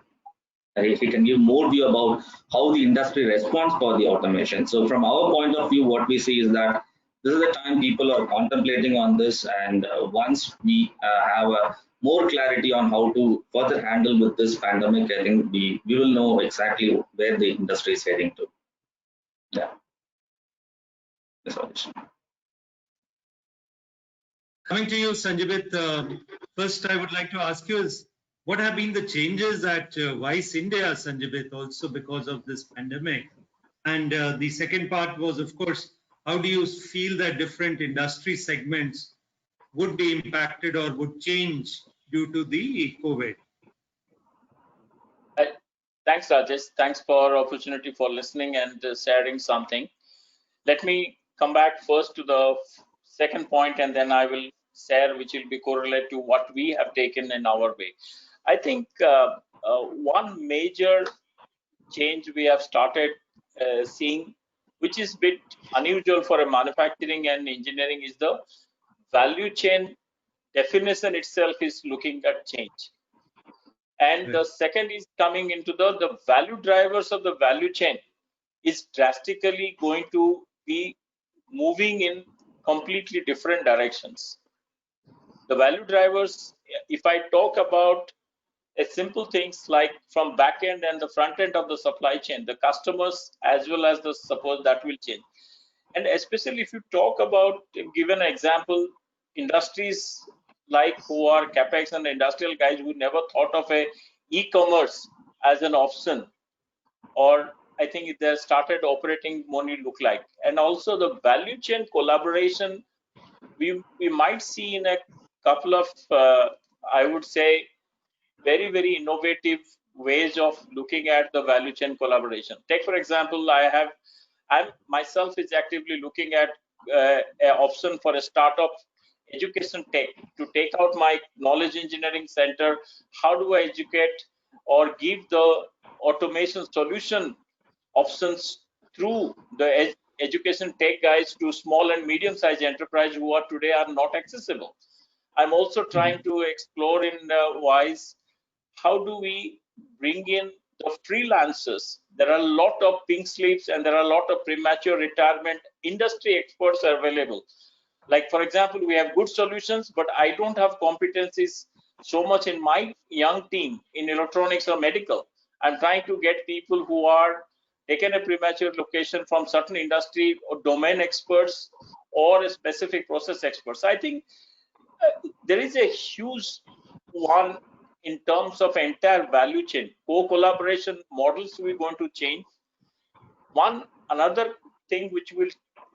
he can give more view about how the industry responds for the automation. So from our point of view, what we see is that this is the time people are contemplating on this, and once we have more clarity on how to further handle with this pandemic, I think we will know exactly where the industry is heading to. Yeah. Coming to you, Sanjibit, first I would like to ask you is, What have been the changes at Vice India, Sanjibit, also because of this pandemic? And the second part was, of course, how do you feel that different industry segments would be impacted or would change due to the COVID? Thanks, Rajesh. Thanks for opportunity for listening and sharing something. Let me come back first to the second point, and then I will share, which will be correlate to what we have taken in our way. I think one major change we have started seeing, which is a bit unusual for a manufacturing and engineering, is the value chain definition itself is looking at change. And the second is coming into the value drivers of the value chain is drastically going to be moving in completely different directions. The value drivers, if I talk about a simple things like from back end and the front end of the supply chain, the customers as well as the support, that will change. And especially if you talk about, given an example, industries like who are capex and industrial guys who never thought of a e-commerce as an option, or I think they started operating money look like. And also the value chain collaboration, we might see in a couple of I would say very, very innovative ways of looking at the value chain collaboration. Take for example, I'm myself is actively looking at an option for a startup education tech to take out my knowledge engineering center. How do I educate or give the automation solution options through the education tech guys to small and medium sized enterprise who are today are not accessible. I'm also trying to explore in wise, how do we bring in the freelancers? There are a lot of pink slips and there are a lot of premature retirement industry experts available. Like for example, we have good solutions, but I don't have competencies so much in my young team in electronics or medical. I'm trying to get people who are taken a premature location from certain industry or domain experts or a specific process experts. I think there is a huge one in terms of entire value chain. Co-collaboration models we're going to change. Another thing which will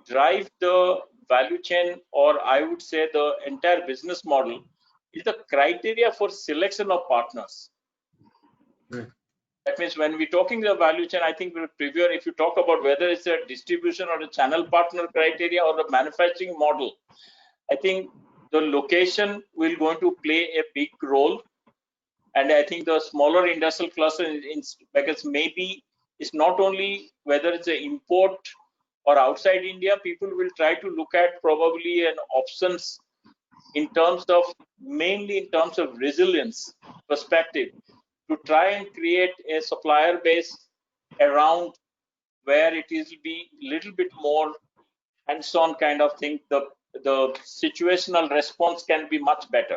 drive the value chain, or I would say the entire business model, is the criteria for selection of partners. Right. That means when we're talking the value chain, I think we'll preview, if you talk about whether it's a distribution or a channel partner criteria or the manufacturing model, I think the location will going to play a big role. And I think the smaller industrial cluster, because maybe it's not only whether it's an import or outside India, people will try to look at probably an options in terms of, mainly in terms of resilience perspective, to try and create a supplier base around where it will be a little bit more hands-on kind of thing. The situational response can be much better.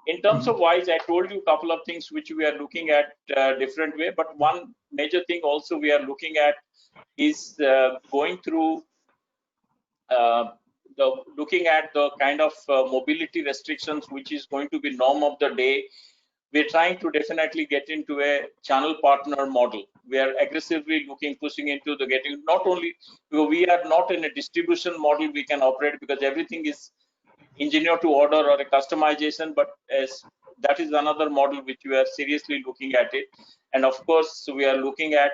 In terms of wise, I told you a couple of things which we are looking at different way, but one major thing also we are looking at is going through looking at the kind of mobility restrictions which is going to be norm of the day. We're trying to definitely get into a channel partner model. We are aggressively pushing into the getting, not only, we are not in a distribution model we can operate because everything is engineer to order or a customization, but as that is another model which we are seriously looking at it. And of course, we are looking at,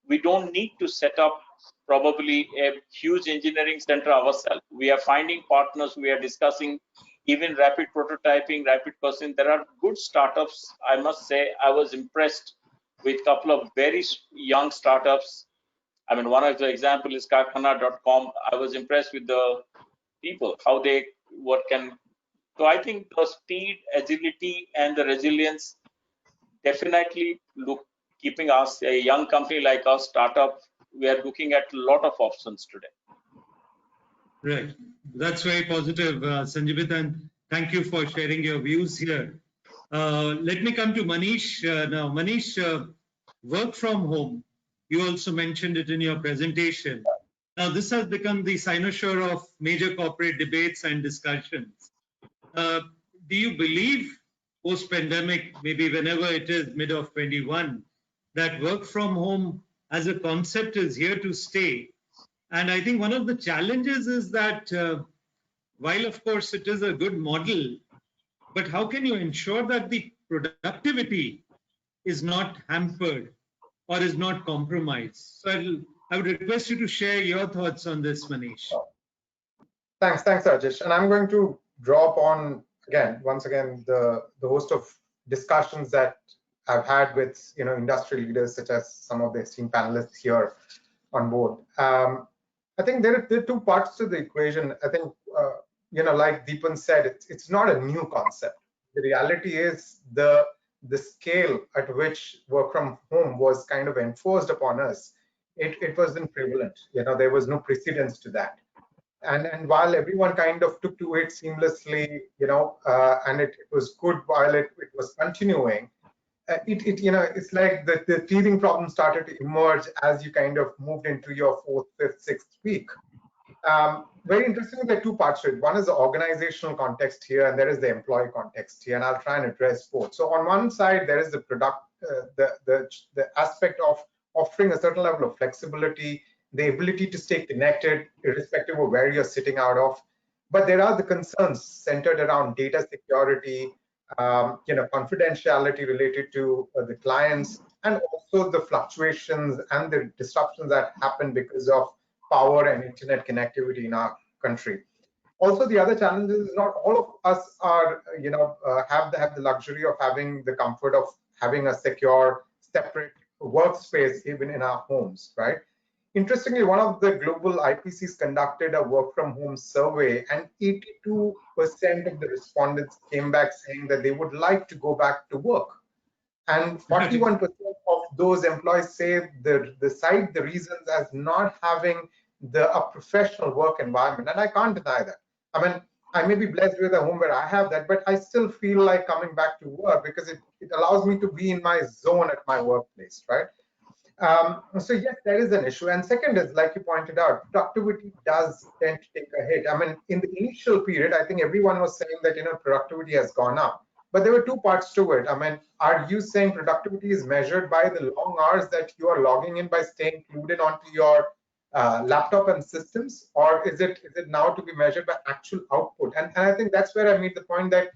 we don't need to set up probably a huge engineering center ourselves. We are finding partners, we are discussing even rapid prototyping, rapid person. There are good startups. I must say, I was impressed with a couple of very young startups. I mean, one of the example is Karkhana.com. I was impressed with the people, how they so I think the speed, agility, and the resilience definitely keeping us, a young company like us, startup, we are looking at a lot of options today. Right. That's very positive, Sanjibit, and thank you for sharing your views here. Let me come to Manish now. Manish, work from home. You also mentioned it in your presentation. Now, this has become the cynosure of major corporate debates and discussions. Do you believe post-pandemic, maybe whenever it is, mid of 21, that work from home as a concept is here to stay. And I think one of the challenges is that while of course it is a good model, but how can you ensure that the productivity is not hampered or is not compromised? So I would request you to share your thoughts on this, Manish. Thanks, Rajesh. And I'm going to draw upon once again the host of discussions that I've had with industry leaders such as some of the esteemed panelists here on board. I think there are two parts to the equation. I think like Deepan said, it's not a new concept. The reality is the scale at which work from home was kind of enforced upon us. It wasn't prevalent. There was no precedence to that. And while everyone kind of took to it seamlessly, and it was good while it was continuing, it's like the teething problem started to emerge as you kind of moved into your 4th, 5th, 6th week. Very interesting, there are two parts to it. One is the organizational context here, and there is the employee context here, and I'll try and address both. So on one side, there is the the aspect of offering a certain level of flexibility, the ability to stay connected irrespective of where you're sitting out of. But there are the concerns centered around data security, confidentiality related to the clients, and also the fluctuations and the disruptions that happen because of power and internet connectivity in our country. Also, the other challenge is not all of us are, have the luxury of having the comfort of having a secure, separate workspace even in our homes, right? Interestingly, one of the global IPCs conducted a work from home survey, and 82% of the respondents came back saying that they would like to go back to work. And 41% of those employees say the reasons as not having a professional work environment. And I can't deny that. I mean, I may be blessed with a home where I have that, but I still feel like coming back to work because it allows me to be in my zone at my workplace, right? So yes, there is an issue. And second is, like you pointed out, productivity does tend to take a hit. I mean, in the initial period, I think everyone was saying that, productivity has gone up. But there were two parts to it. I mean, are you saying productivity is measured by the long hours that you are logging in by staying glued in onto your laptop and systems, or is it now to be measured by actual output? And I think that's where I made the point that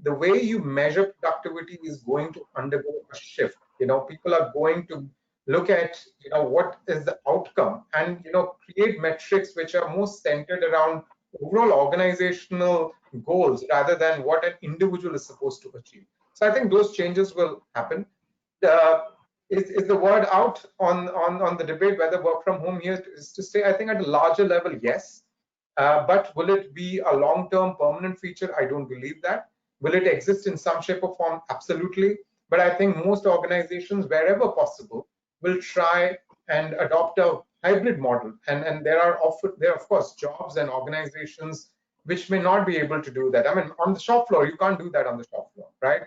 the way you measure productivity is going to undergo a shift. People are going to look at what is the outcome and create metrics which are more centered around overall organizational goals rather than what an individual is supposed to achieve. So I think those changes will happen. Is the word out on the debate whether work from home here is to stay? I think at a larger level, yes. But will it be a long-term permanent feature? I don't believe that. Will it exist in some shape or form? Absolutely. But I think most organizations, wherever possible, will try and adopt a hybrid model. And there are of course jobs and organizations which may not be able to do that. I mean, on the shop floor, you can't do that on the shop floor, right?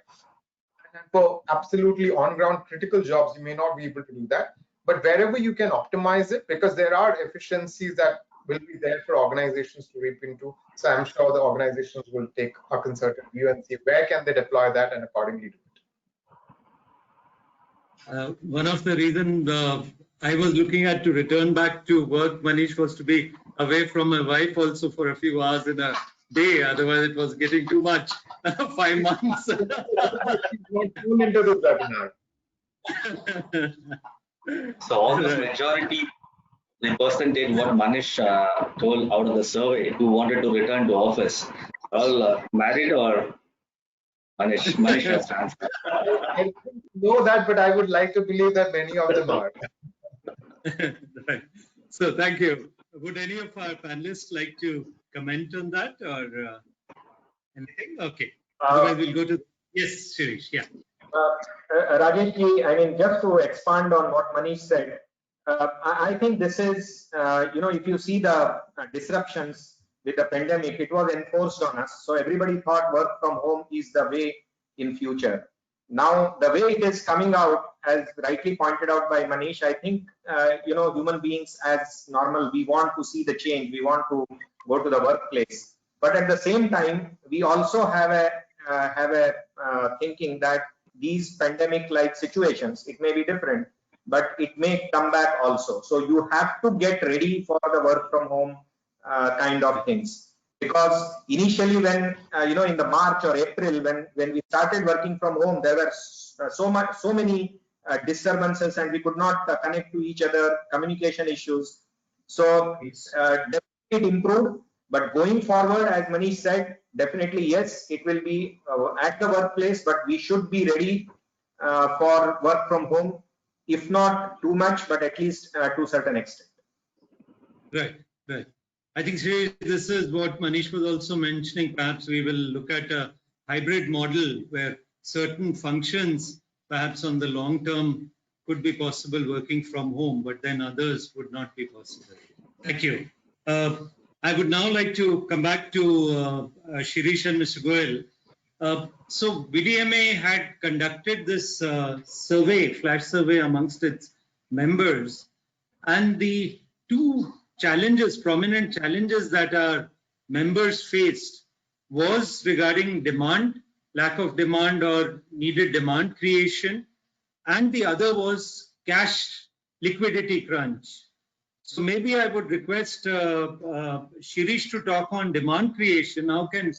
And for absolutely on-ground critical jobs, you may not be able to do that. But wherever you can optimize it, because there are efficiencies that will be there for organizations to reap into. So I'm sure the organizations will take a concerted view and see where can they deploy that and accordingly do it. One of the reasons I was looking at to return back to work, Manish, was to be away from my wife also for a few hours in a day. Otherwise, it was getting too much. 5 months. Into this webinar. So almost majority, the percentage what Manish told out of the survey who wanted to return to office, all married or Manish has to answer. I don't know that, but I would like to believe that many of them are. Right. So thank you. Would any of our panelists like to comment on that or anything? Okay. Otherwise, we'll go to yes, Shirish. Yeah. Rajesh, I mean, just to expand on what Manish said, I think this is, if you see the disruptions with the pandemic, it was enforced on us. So everybody thought work from home is the way in future. Now, the way it is coming out, as rightly pointed out by Manish, I think, human beings as normal, we want to see the change. We want to go to the workplace. But at the same time, we also have a have a thinking that these pandemic-like situations, it may be different, but it may come back also. So you have to get ready for the work from home kind of things. Because initially when, in the March or April, when we started working from home, there were so many disturbances and we could not connect to each other, communication issues. So definitely it improved, but going forward, as Manish said, definitely yes, it will be at the workplace, but we should be ready for work from home, if not too much, but at least to a certain extent. Right, right. I think this is what Manish was also mentioning. Perhaps we will look at a hybrid model where certain functions, perhaps on the long term, could be possible working from home, but then others would not be possible. Thank you. I would now like to come back to Shirish and Mr. Goel. So VDMA had conducted this survey, flash survey amongst its members, and the two challenges, prominent challenges that our members faced was regarding demand, lack of demand or needed demand creation, and the other was cash liquidity crunch. So maybe I would request Shirish to talk on demand creation. How can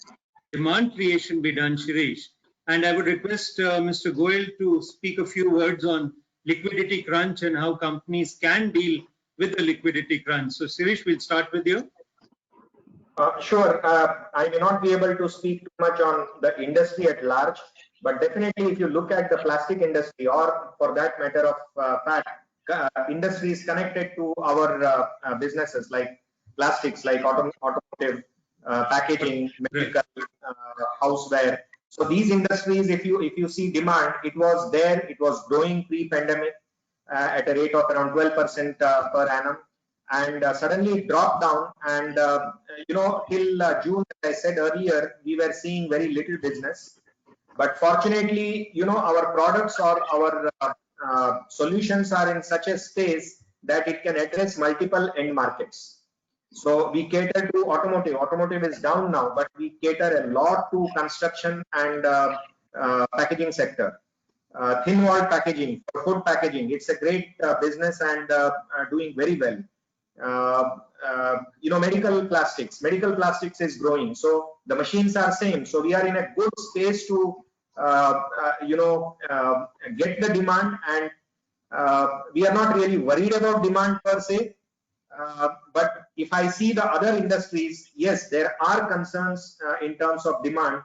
demand creation be done, Shirish? And I would request Mr. Goel to speak a few words on liquidity crunch and how companies can deal with the liquidity crunch. So Shirish, we'll start with you. Sure. I may not be able to speak too much on the industry at large, but definitely if you look at the plastic industry, or for that matter of fact, industries connected to our businesses like plastics, like automotive, packaging, medical, houseware. So these industries, if you see demand, it was there, it was growing pre-pandemic at a rate of around 12% per annum, and suddenly it dropped down, and till June, as I said earlier, we were seeing very little business. But fortunately, our products or our solutions are in such a space that it can address multiple end markets. So we cater to automotive. Automotive is down now, but we cater a lot to construction and packaging sector. Thin wall packaging, food packaging, it's a great business and doing very well. Medical plastics is growing, so the machines are same. So we are in a good space to get the demand, and we are not really worried about demand per se. But if I see the other industries, yes, there are concerns in terms of demand,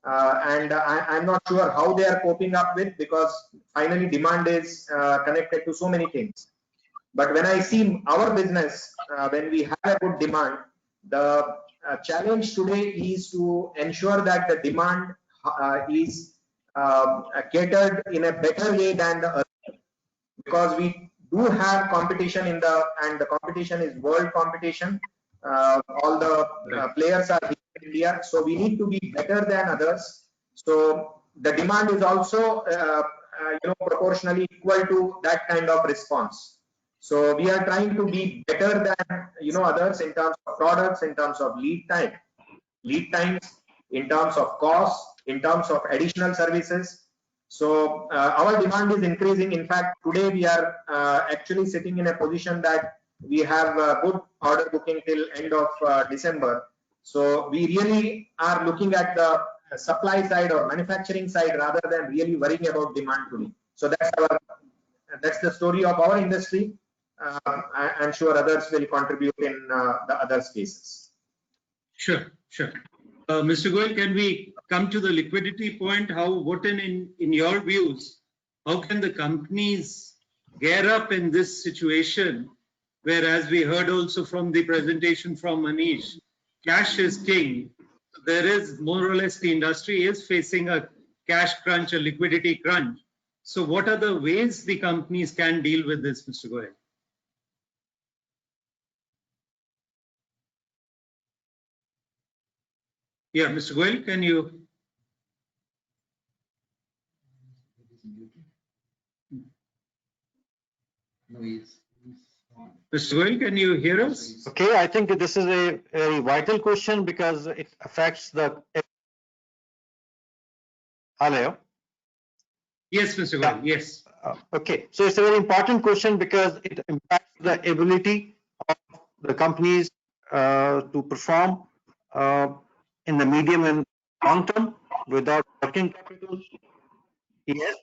and I'm not sure how they are coping up with, because finally demand is connected to so many things. But when I see our business, when we have a good demand, the challenge today is to ensure that the demand is catered in a better way than the other, because we do have competition and the competition is world competition. All the players are here in India, so we need to be better than others. So the demand is also proportionally equal to that kind of response. So we are trying to be better than others in terms of products, in terms of lead times, in terms of cost, in terms of additional services. So our demand is increasing. In fact, today we are actually sitting in a position that we have good order booking till end of December. So we really are looking at the supply side or manufacturing side rather than really worrying about demand today. So that's the story of our industry. I'm sure others will contribute in the other spaces. Sure. Mr. Goel, can we come to the liquidity point? What in your views, how can the companies gear up in this situation, where, as we heard also from the presentation from Manish, cash is king. There is more or less the industry is facing a cash crunch, a liquidity crunch. So what are the ways the companies can deal with this, Mr. Goel? Yeah, Mr. Goel, can you? Mr. Goel, can you hear us? Okay, I think this is a very vital question because it affects the Hello. Yes, Mr. Goyal. Yes. Okay, so it's a very important question because it impacts the ability of the companies to perform in the medium and long term without working capital. Yes.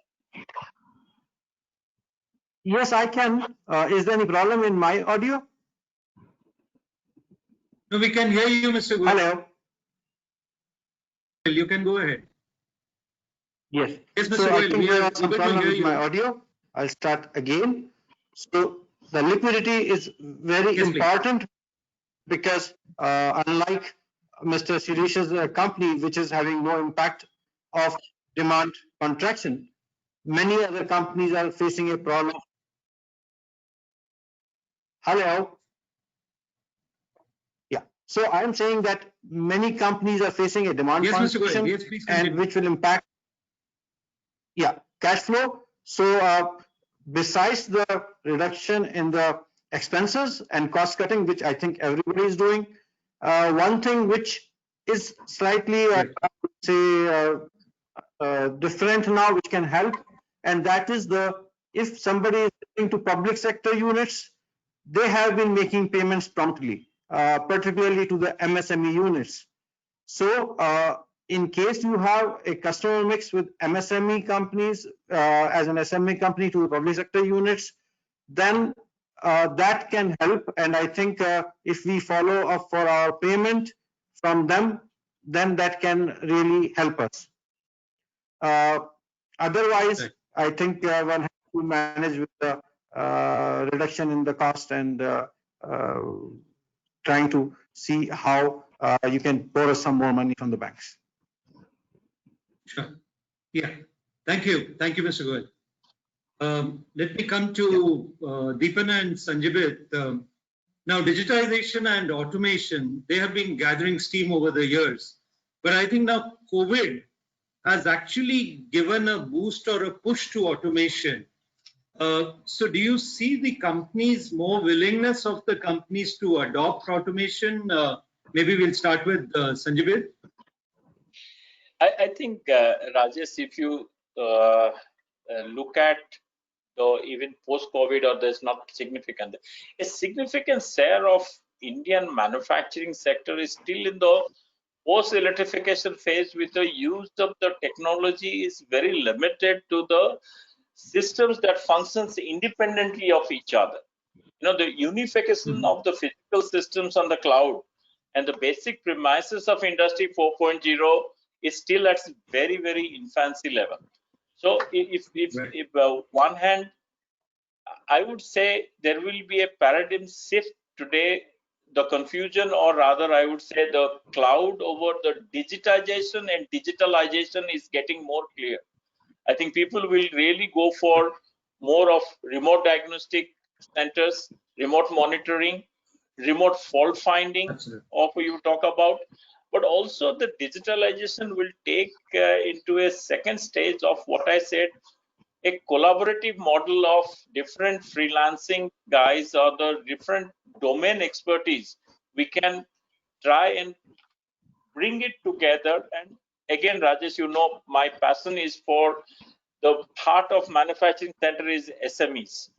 Yes, I can. Is there any problem in my audio? No, we can hear you, Mr. Goyal. Hello. You can go ahead. Yes. Yes, Mr. So I Goyal, think we there are was some able to problem hear with my you. audio. I'll start again. So the liquidity is very Yes, please. important because unlike Mr. Shirish's company, which is having no impact of demand contraction, many other companies are facing a problem. Hello. Yeah. So I'm saying that many companies are facing a demand Yes, Mr. Goyal. contraction, Yes, please and continue. which will impact, yeah, cash flow. So besides the reduction in the expenses and cost cutting, which I think everybody is doing, one thing which is slightly, Right. I would say, different now, which can help, and that is if somebody is going to public sector units, they have been making payments promptly, particularly to the MSME units. So in case you have a customer mix with MSME companies as an SME company to the public sector units, then that can help. And I think if we follow up for our payment from them, then that can really help us. Otherwise, Right. I think one has to manage with the reduction in the cost and trying to see how you can borrow some more money from the banks. Sure. Yeah. Thank you. Thank you, Mr. Goyal. Let me come to Deepana and Sanjibit. Now, digitization and automation, they have been gathering steam over the years. But I think now COVID has actually given a boost or a push to automation. So do you see the companies, more willingness of the companies to adopt automation? Maybe we'll start with Sanjibit. I think, Rajesh, if you look at the even post-COVID, or there's not significant, a significant share of Indian manufacturing sector is still in the post-electrification phase, with the use of the technology is very limited to the systems that functions independently of each other. You know, the unification of the physical systems on the cloud and the basic premises of Industry 4.0 is still at very, very infancy level. So if one hand, I would say there will be a paradigm shift today. The confusion, or rather I would say the cloud over the digitization and digitalization, is getting more clear. I think people will really go for more of remote diagnostic centers, remote monitoring, remote fault finding, of you talk about, but also the digitalization will take into a second stage of what I said, a collaborative model of different freelancing guys or the different domain expertise. We can try and bring it together. And again, Rajesh, you know, my passion is for the heart of manufacturing center is SMEs.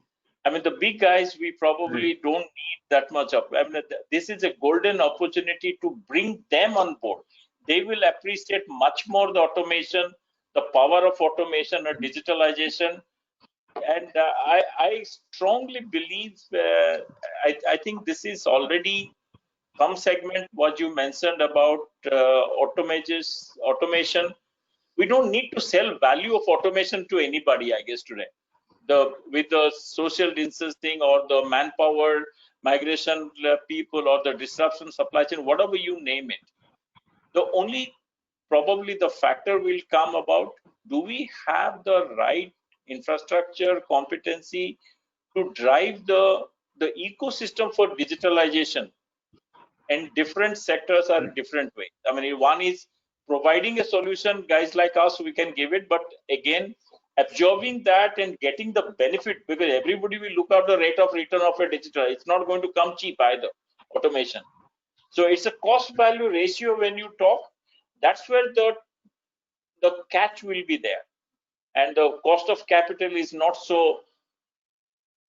I mean, the big guys, we probably don't need that much of. I mean, this is a golden opportunity to bring them on board. They will appreciate much more the automation, the power of automation or digitalization. And I strongly believe, I think this is already some segment what you mentioned about automation. We don't need to sell value of automation to anybody, I guess, today. With the social distancing or the manpower migration people or the disruption supply chain, whatever you name it, the only probably the factor will come about, do we have the right infrastructure competency to drive the ecosystem for digitalization? And different sectors are different ways. I mean, one is providing a solution, guys like us, we can give it, but again, absorbing that and getting the benefit, because everybody will look at the rate of return of a digital. It's not going to come cheap either, automation. So it's a cost value ratio when you talk. That's where the the catch will be there, and the cost of capital is not so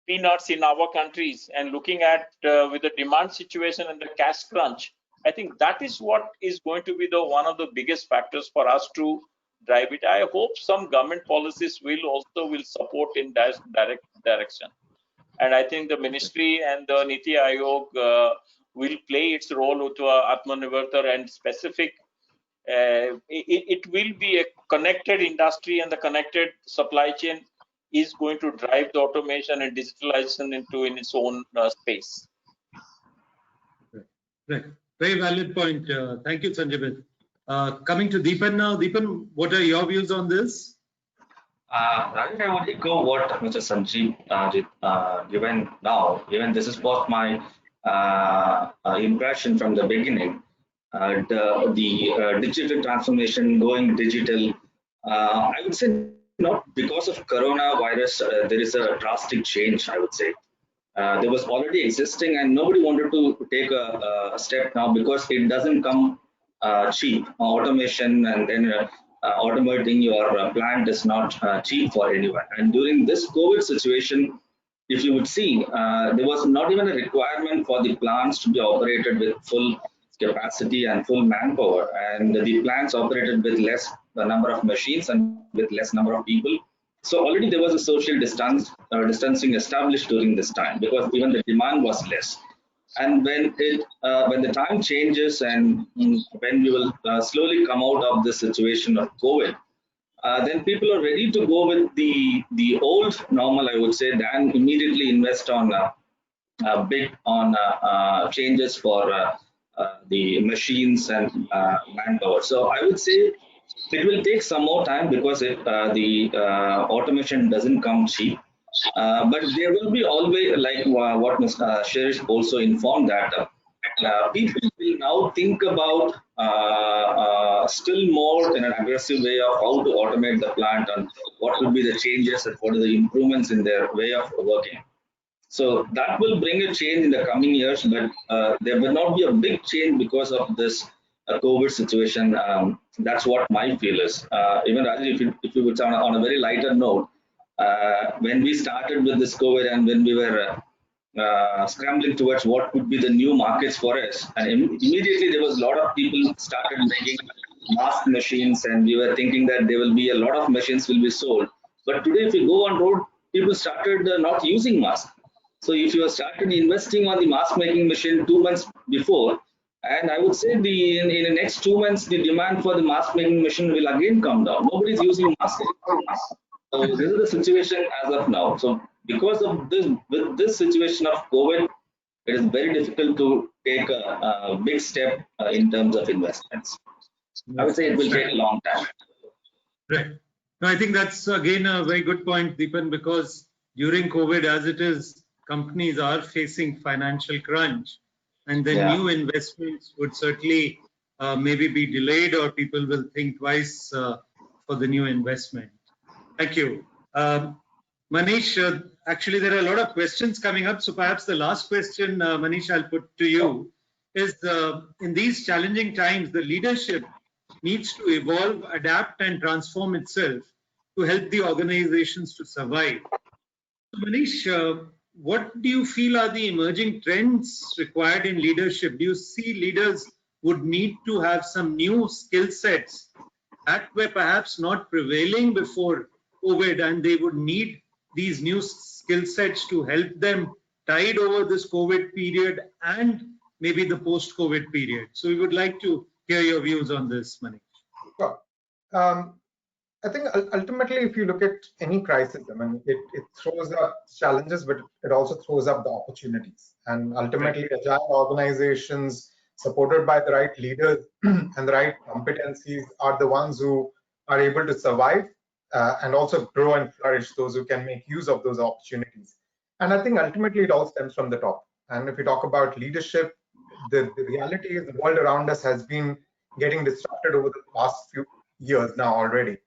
peanuts in our countries. And looking at with the demand situation and the cash crunch, I think that is what is going to be the one of the biggest factors for us to drive it. I hope some government policies will support in that direction. And I think the ministry and the Niti Aayog will play its role with Atmanirbhar and specific. It will be a connected industry, and the connected supply chain is going to drive the automation and digitalization in its own space. Right. Very valid point. Thank you, Sanjay. Coming to Deepan now. Deepan, what are your views on this? Rajesh, I would echo what Mr. Sanjeev given now. Even this is what my impression from the beginning. The digital transformation, going digital, I would say not because of coronavirus, there is a drastic change, I would say. There was already existing and nobody wanted to take a step now because it doesn't come cheap. Automation and then automating your plant is not cheap for anyone. And during this COVID situation, if you would see, there was not even a requirement for the plants to be operated with full capacity and full manpower, and the plants operated with less number of machines and with less number of people. So already there was a social distancing established during this time because even the demand was less. And when the time changes and when we will slowly come out of this situation of COVID, then people are ready to go with the old normal, I would say, than immediately invest on big on changes for the machines and manpower. So I would say it will take some more time because the automation doesn't come cheap. But there will be always, like what Mr. Shirish also informed, that people will now think about still more in an aggressive way of how to automate the plant and what will be the changes and what are the improvements in their way of working. So that will bring a change in the coming years, but there will not be a big change because of this COVID situation. That's what my feel is. Even Rajesh, if you would sound on a very lighter note, when we started with this COVID and when we were scrambling towards what would be the new markets for us, and immediately there was a lot of people started making mask machines, and we were thinking that there will be a lot of machines will be sold. But today, if you go on road, people started not using masks. So if you have started investing on the mask making machine 2 months before, and I would say in the next 2 months, the demand for the mask making machine will again come down. Nobody is using masks. So this is the situation as of now. So because of this, with this situation of COVID, it is very difficult to take a big step in terms of investments. I would say it will take a long time. Right. No, I think that's again a very good point, Deepan, because during COVID, as it is, companies are facing financial crunch, and then new investments would certainly maybe be delayed, or people will think twice for the new investment. Thank you. Manish, actually there are a lot of questions coming up, so perhaps the last question, Manish, I'll put to you is, in these challenging times, the leadership needs to evolve, adapt and transform itself to help the organizations to survive. So Manish, what do you feel are the emerging trends required in leadership? Do you see leaders would need to have some new skill sets that were perhaps not prevailing before COVID, and they would need these new skill sets to help them tide over this COVID period and maybe the post-COVID period? So we would like to hear your views on this, Manish. Sure. I think ultimately, if you look at any crisis, I mean, it throws up challenges, but it also throws up the opportunities. And ultimately, agile organizations supported by the right leaders and the right competencies are the ones who are able to survive and also grow and flourish, those who can make use of those opportunities. And I think ultimately it all stems from the top. And if you talk about leadership, the reality is the world around us has been getting disrupted over the past few years now already.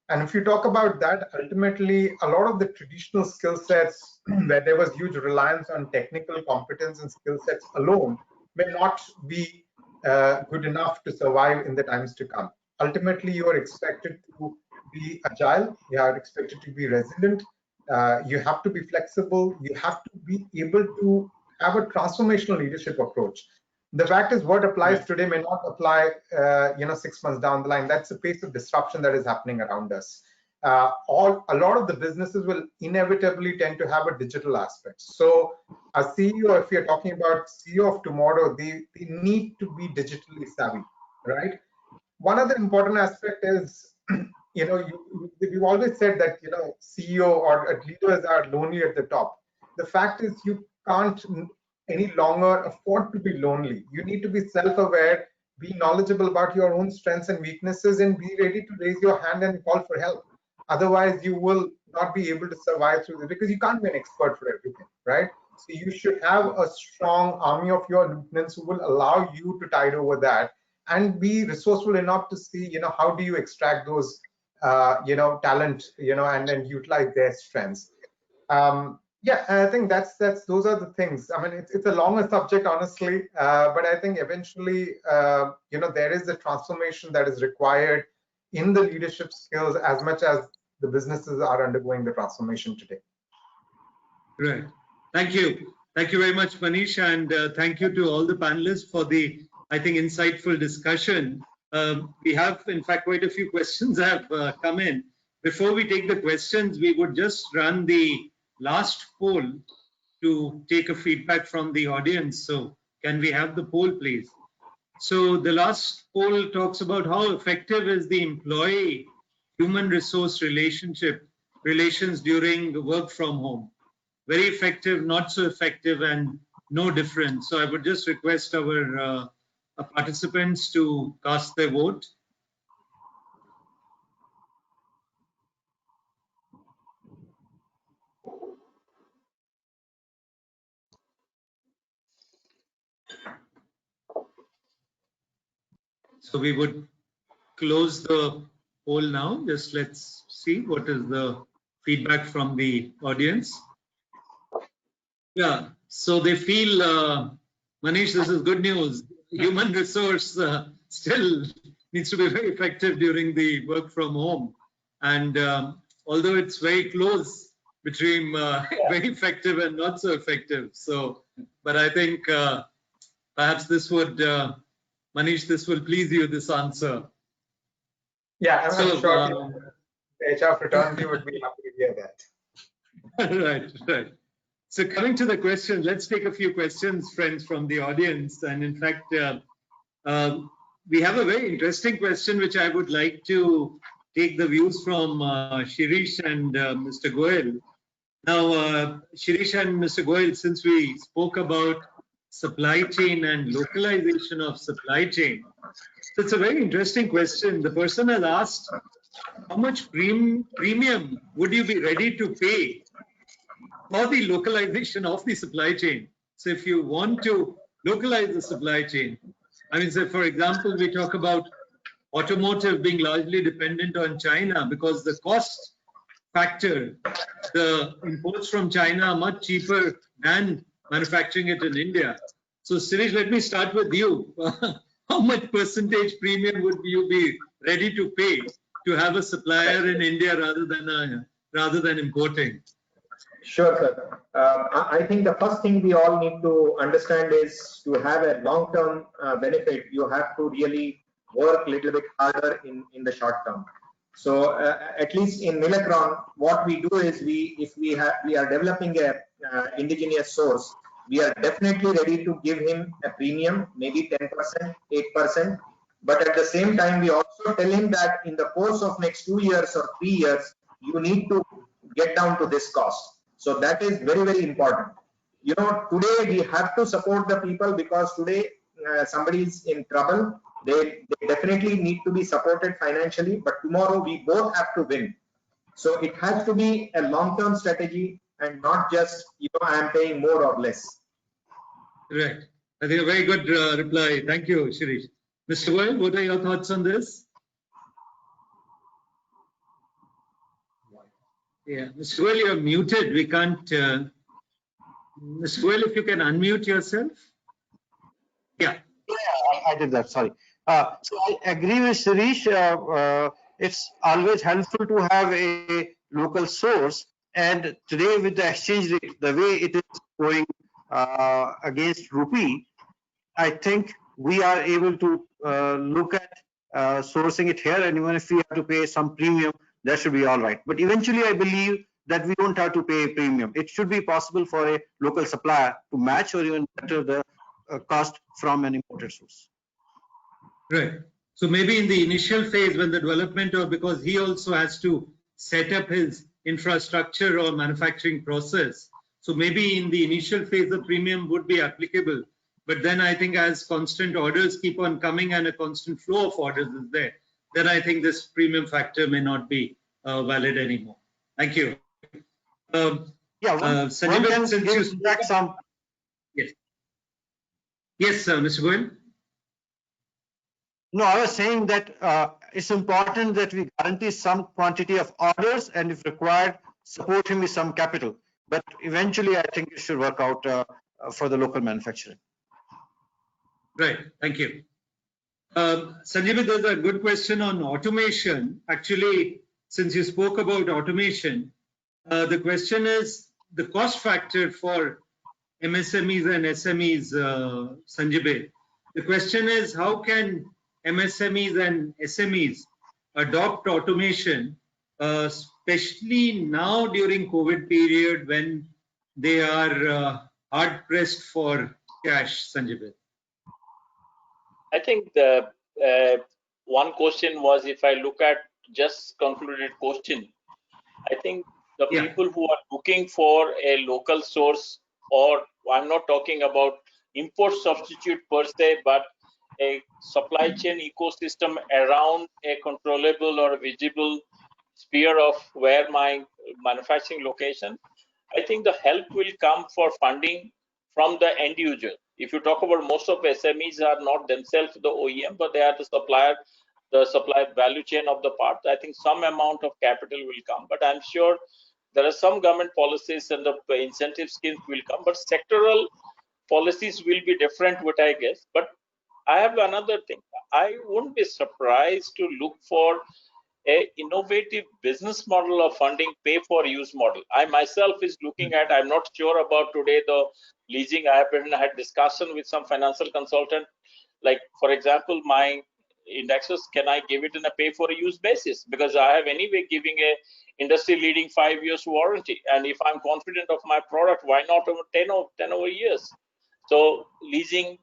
And if you talk about that, ultimately, a lot of the traditional skill sets where there was huge reliance on technical competence and skill sets alone may not be good enough to survive in the times to come. ultimately you are expected to be agile, you are expected to be resilient, you have to be flexible, you have to be able to have a transformational leadership approach. The fact is, what applies today may not apply 6 months down the line. That's the pace of disruption that is happening around us. A lot of the businesses will inevitably tend to have a digital aspect. So a CEO, if you're talking about CEO of tomorrow, they need to be digitally savvy, right? One other important aspect is, we've always said that, CEO or leaders are lonely at the top. The fact is, you can't any longer afford to be lonely. You need to be self-aware, be knowledgeable about your own strengths and weaknesses, and be ready to raise your hand and call for help. Otherwise, you will not be able to survive through this, because you can't be an expert for everything, right? So you should have a strong army of your lieutenants who will allow you to tide over that and be resourceful enough to see, how do you extract those, talent, and then utilize their strengths. Yeah, I think those are the things. I mean, it's a longer subject, honestly, but I think eventually, there is a transformation that is required in the leadership skills as much as the businesses are undergoing the transformation today. Right. Thank you. Thank you very much, Manish, and thank you to all the panelists for the, I think, insightful discussion. We have, in fact, quite a few questions have come in. Before we take the questions, we would just run the last poll to take a feedback from the audience. So can we have the poll, please? So the last poll talks about how effective is the employee human resource relations during work from home. Very effective, not so effective, and no difference. So I would just request our participants to cast their vote. So we would close the poll now. Just let's see what is the feedback from the audience. Yeah, so they feel, Manish, this is good news. Human resource still needs to be very effective during the work from home. And although it's very close between very effective and not so effective. So, but I think perhaps this would, Manish, this will please you, this answer. Yeah, I'm sure the HR fraternity would be happy to hear that. Right. So coming to the question, let's take a few questions, friends, from the audience. And in fact, we have a very interesting question, which I would like to take the views from Shirish and Mr. Goel. Now, Shirish and Mr. Goel, since we spoke about supply chain and localization of supply chain, so it's a very interesting question. The person has asked, how much premium would you be ready to pay for the localization of the supply chain? So if you want to localize the supply chain, I mean, say, for example, we talk about automotive being largely dependent on China because the cost factor, the imports from China are much cheaper than manufacturing it in India. So Shirish, let me start with you. How much percentage premium would you be ready to pay to have a supplier in India rather than importing? Sure, sir. I think the first thing we all need to understand is to have a long-term benefit, you have to really work a little bit harder in the short term. So at least in Milacron, what we do is if we are developing a indigenous source, we are definitely ready to give him a premium, maybe 10%, 8%. But at the same time, we also tell him that in the course of next 2 years or 3 years, you need to get down to this cost. So that is very, very important. You know, today we have to support the people because today somebody is in trouble. They definitely need to be supported financially, but tomorrow we both have to win. So it has to be a long-term strategy and not just, I am paying more or less. Right. I think a very good reply. Thank you, Shirish. Mr. Goel, what are your thoughts on this? Yeah, Mr. Goel, you're muted. We can't. Mr. Goel, if you can unmute yourself. Yeah. I did that. Sorry. So I agree with Shirish. It's always helpful to have a local source. And today with the exchange rate, the way it is going against rupee, I think we are able to look at sourcing it here, and even if we have to pay some premium, that should be all right. But eventually, I believe that we don't have to pay a premium. It should be possible for a local supplier to match or even better the cost from an imported source. Right. So maybe in the initial phase when the development, or because he also has to set up his infrastructure or manufacturing process. So maybe in the initial phase, the premium would be applicable. But then I think as constant orders keep on coming and a constant flow of orders is there, then I think this premium factor may not be valid anymore. Thank you. Sanjay, since you back some. Yes. Yes, Mr. Goyal. No, I was saying that it's important that we guarantee some quantity of orders, and if required, support him with some capital. But eventually, I think it should work out for the local manufacturing. Right. Thank you. Sanjay, there's a good question on automation. Actually, since you spoke about automation, the question is the cost factor for MSMEs and SMEs, Sanjay. The question is, how can MSMEs and SMEs adopt automation, especially now during COVID period when they are hard pressed for cash, Sanjay? I think the one question was, if I look at just concluded question, I think the people who are looking for a local source, or I'm not talking about import substitute per se, but a supply chain ecosystem around a controllable or visible sphere of where my manufacturing location, I think the help will come for funding from the end user. If you talk about, most of SMEs are not themselves the OEM, but they are the supplier, the supply value chain of the part. I think some amount of capital will come, but I'm sure there are some government policies and the incentive schemes will come, but sectoral policies will be different, what I guess. But I have another thing. I wouldn't be surprised to look for a innovative business model of funding pay for use model. I myself is looking at, I'm not sure about today the leasing. I have had discussion with some financial consultant, like for example, my indexes, can I give it in a pay for use basis? Because I have anyway giving a industry leading 5 years warranty. And if I'm confident of my product, why not over 10 over years? So leasing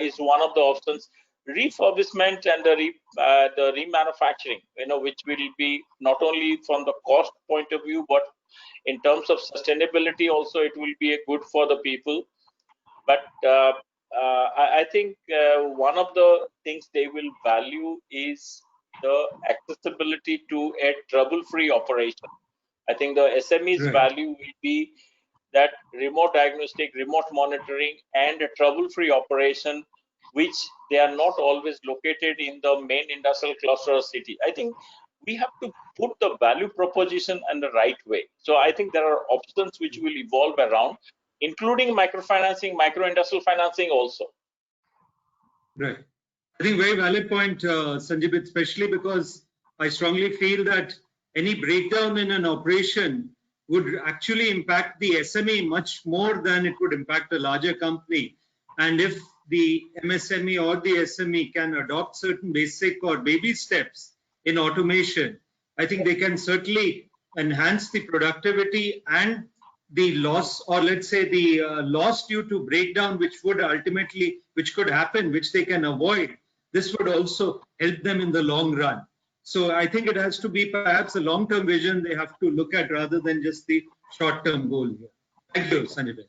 is one of the options. Refurbishment and the remanufacturing, which will be not only from the cost point of view, but in terms of sustainability also, it will be good for the people. But I think one of the things they will value is the accessibility to a trouble-free operation. I think the SME's value will be that remote diagnostic, remote monitoring, and a trouble-free operation, which they are not always located in the main industrial cluster or city. I think we have to put the value proposition in the right way. So I think there are options which will evolve around, including microfinancing, micro-industrial financing also. Right. I think very valid point, Sanjay, especially because I strongly feel that any breakdown in an operation would actually impact the SME much more than it would impact a larger company. And if the MSME or the SME can adopt certain basic or baby steps in automation, I think they can certainly enhance the productivity and the loss, or let's say the loss due to breakdown, which would ultimately, which could happen, which they can avoid. This would also help them in the long run. So I think it has to be perhaps a long-term vision they have to look at rather than just the short-term goal here. Thank you, Sanjay.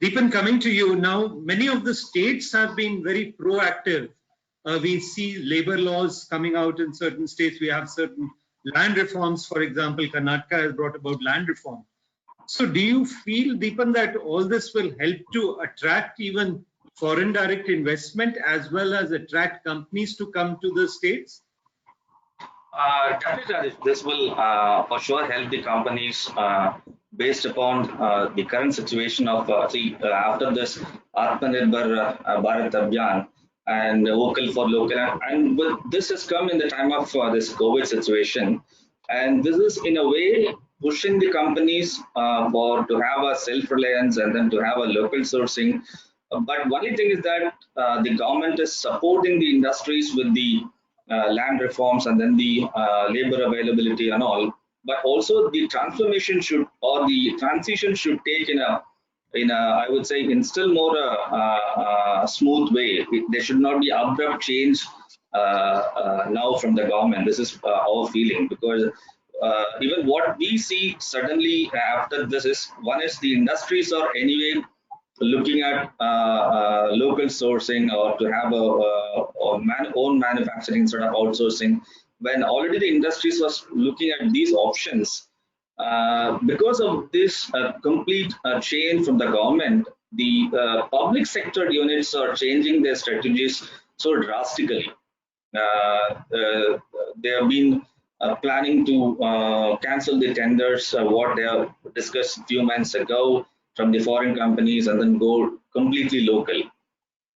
Deepan, coming to you now, many of the states have been very proactive. We see labor laws coming out in certain states. We have certain land reforms. For example, Karnataka has brought about land reform. So do you feel, Deepan, that all this will help to attract even foreign direct investment as well as attract companies to come to the states? Definitely, this will for sure help the companies based upon the current situation of after this Atmanirbhar Bharat Abhiyan. and vocal for local. And this has come in the time of this COVID situation, and this is in a way pushing the companies to have a self-reliance and then to have a local sourcing. But only thing is that the government is supporting the industries with the land reforms and then the labor availability and all. But also the transformation should, or the transition should take in a I would say in still more smooth way. There should not be abrupt change now from the government. This is our feeling, because even what we see suddenly after this is, one is the industries are anyway looking at local sourcing or to have own manufacturing instead of outsourcing, when already the industries was looking at these options. Because of this complete change from the government, the public sector units are changing their strategies so drastically. They have been planning to cancel the tenders, what they have discussed a few months ago from the foreign companies, and then go completely local.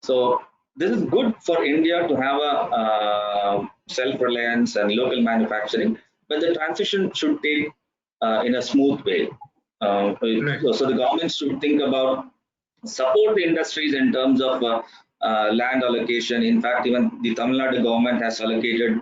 So this is good for India to have a self-reliance and local manufacturing, but the transition should take in a smooth way. So the government should think about support the industries in terms of land allocation. In fact, even the Tamil Nadu government has allocated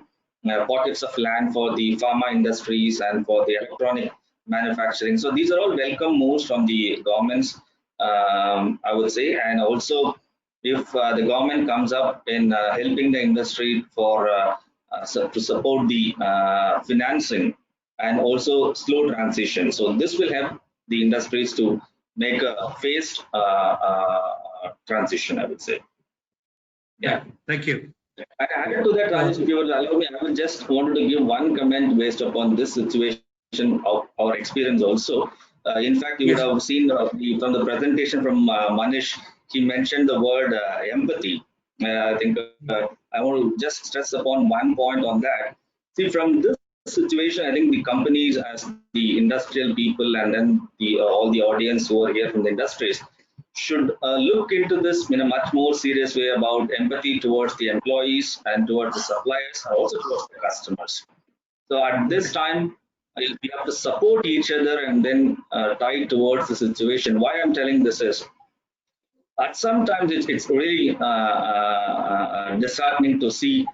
pockets of land for the pharma industries and for the electronic manufacturing. So these are all welcome moves from the governments, I would say. And also, if the government comes up in helping the industry for to support the financing and also slow transition, so this will help the industries to make a phased transition, I would say. Yeah, thank you. I added to that, Rajesh, if you would allow me, I would just wanted to give one comment based upon this situation of our experience also. In fact, you would have seen from the presentation from Manish, he mentioned the word empathy. I think I want to just stress upon one point on that. See, from this situation, I think the companies, as the industrial people, and then all the audience who are here from the industries, should look into this in a much more serious way about empathy towards the employees and towards the suppliers and also towards the customers. So at this time, we have to support each other and then tie towards the situation. Why I'm telling this is, at sometimes it's really disheartening to see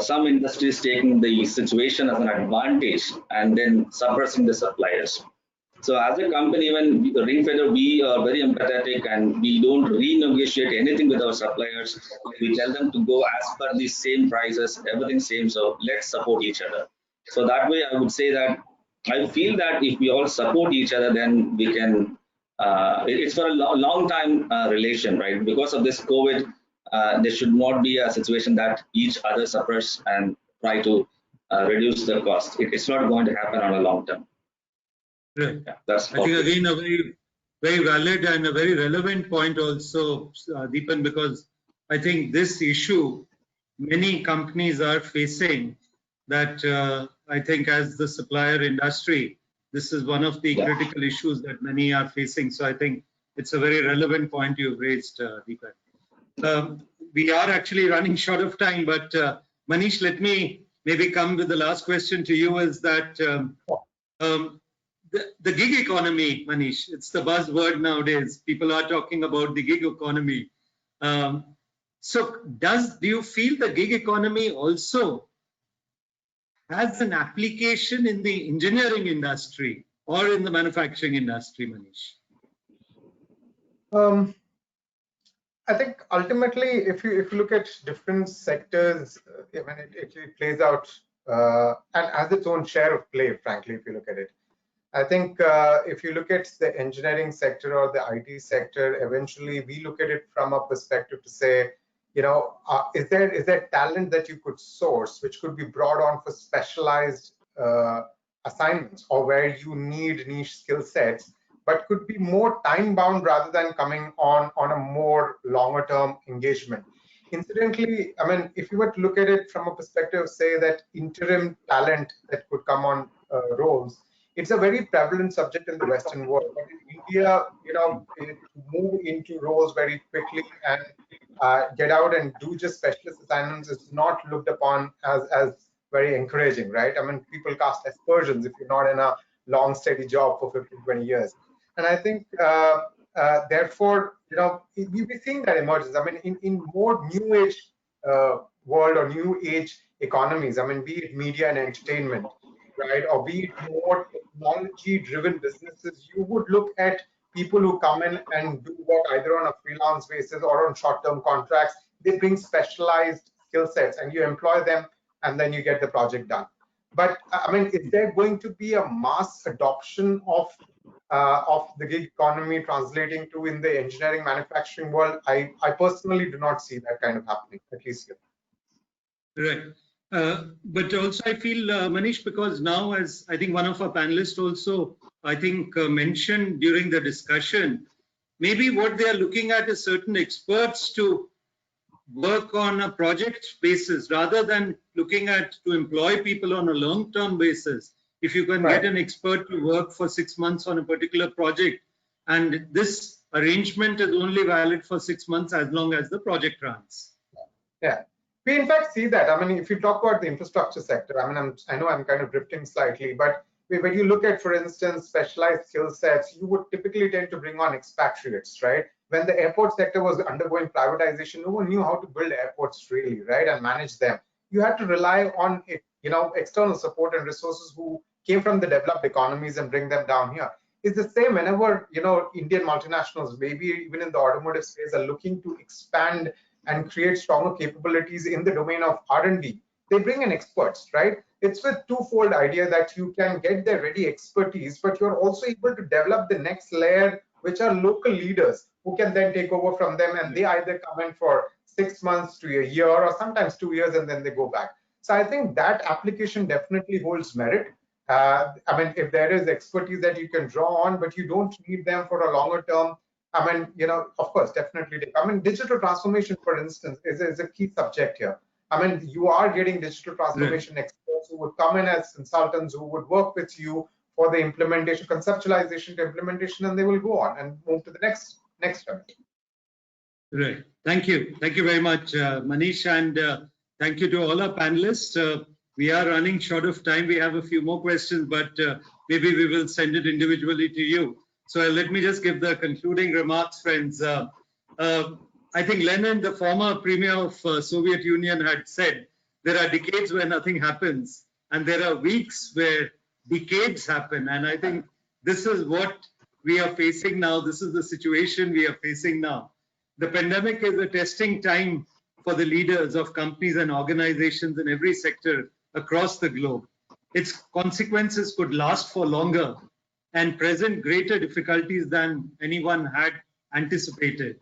some industries taking the situation as an advantage and then suppressing the suppliers. So as a company, when Ringfeather, we are very empathetic and we don't renegotiate anything with our suppliers. We tell them to go as per the same prices, everything same. So let's support each other. So that way, I would say that I feel that if we all support each other, then we can. It's for a long time relation, right? Because of this COVID, there should not be a situation that each other suffers and try to reduce the cost. It's not going to happen on a long term. Right. Yeah, that's I think again a very valid and a very relevant point also, Deepan, because I think this issue many companies are facing, that I think as the supplier industry, this is one of the critical issues that many are facing. So I think it's a very relevant point you've raised, Deepan. We are actually running short of time, but Manish, let me maybe come with the last question to you, is that the gig economy, Manish, it's the buzzword nowadays. People are talking about the gig economy. So do you feel the gig economy also has an application in the engineering industry or in the manufacturing industry, Manish? I think ultimately, if you look at different sectors, when it plays out and has its own share of play, frankly, if you look at it. I think if you look at the engineering sector or the IT sector, eventually we look at it from a perspective to say, you know, is there talent that you could source which could be brought on for specialized assignments or where you need niche skill sets, but could be more time bound rather than coming on a more longer term engagement. Incidentally, I mean, if you were to look at it from a perspective, say that interim talent that could come on roles, it's a very prevalent subject in the Western world. But in India, you know, it move into roles very quickly, and get out and do just specialist assignments is not looked upon as very encouraging, right? I mean, people cast aspersions if you're not in a long, steady job for 15, 20 years. And I think, therefore, we've been seeing that emergence. I mean, in more new age world or new age economies, I mean, be it media and entertainment, right, or be it more technology-driven businesses, you would look at people who come in and do work either on a freelance basis or on short-term contracts. They bring specialized skill sets and you employ them and then you get the project done. But I mean, is there going to be a mass adoption of the gig economy translating to in the engineering manufacturing world? I personally do not see that kind of happening, at least here. Right. But also I feel, Manish, because now, as I think one of our panelists also, I think mentioned during the discussion, maybe what they are looking at is certain experts to work on a project basis rather than looking at to employ people on a long-term basis. If you can get an expert to work for 6 months on a particular project, and this arrangement is only valid for 6 months as long as the project runs. Yeah. We in fact see that. I mean, if you talk about the infrastructure sector, I mean, I know I'm kind of drifting slightly, but when you look at, for instance, specialized skill sets, you would typically tend to bring on expatriates, right? When the airport sector was undergoing privatization, no one knew how to build airports really, right, and manage them. You had to rely on, external support and resources who came from the developed economies and bring them down here. It's the same whenever, Indian multinationals, maybe even in the automotive space, are looking to expand and create stronger capabilities in the domain of R&D. They bring in experts, right? It's with twofold idea that you can get their ready expertise, but you're also able to develop the next layer, which are local leaders who can then take over from them, and they either come in for 6 months to a year or sometimes 2 years and then they go back. So I think that application definitely holds merit. I mean, if there is expertise that you can draw on, but you don't need them for a longer term, I mean, of course, definitely. I mean, digital transformation, for instance, is a key subject here. I mean, you are getting digital transformation experts who would come in as consultants who would work with you for the implementation, conceptualization to implementation, and they will go on and move to the next step. Right. Thank you. Thank you very much, Manish, and thank you to all our panelists. We are running short of time. We have a few more questions, but maybe we will send it individually to you. So let me just give the concluding remarks, friends. I think Lenin, the former premier of Soviet Union, had said, there are decades where nothing happens, and there are weeks where decades happen. And I think this is what we are facing now. This is the situation we are facing now. The pandemic is a testing time for the leaders of companies and organizations in every sector across the globe. Its consequences could last for longer and present greater difficulties than anyone had anticipated.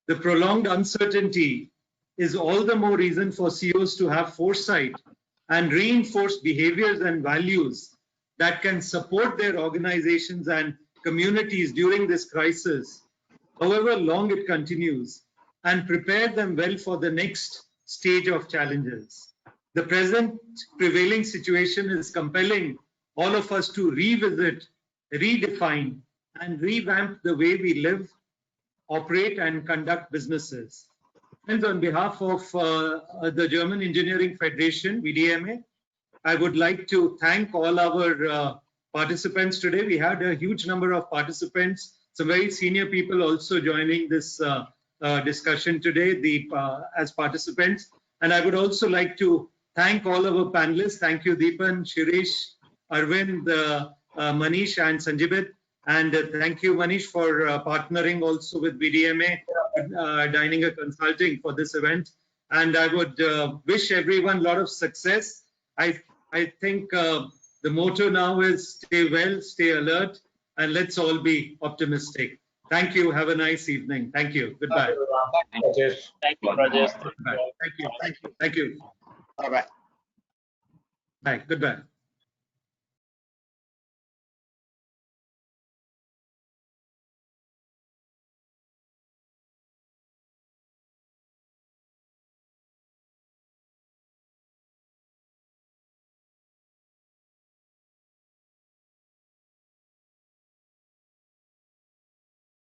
The prolonged uncertainty is all the more reason for CEOs to have foresight and reinforce behaviors and values that can support their organizations and communities during this crisis, however long it continues, and prepare them well for the next stage of challenges. The present prevailing situation is compelling all of us to revisit, redefine, and revamp the way we live, operate, and conduct businesses. Friends, on behalf of the German Engineering Federation, VDMA, I would like to thank all our participants today. We had a huge number of participants, some very senior people also joining this discussion today as participants. And I would also like to thank all our panelists. Thank you, Deepan, Shirish, Arvind, Manish, and Sanjibit. And thank you, Manish, for partnering also with VDMA, Dyninger Consulting for this event. And I would wish everyone a lot of success. I think the motto now is stay well, stay alert, and let's all be optimistic. Thank you. Have a nice evening. Thank you. Goodbye. Thank you, Rajesh. Thank you. Thank you. Thank you. Bye-bye. Bye. Goodbye.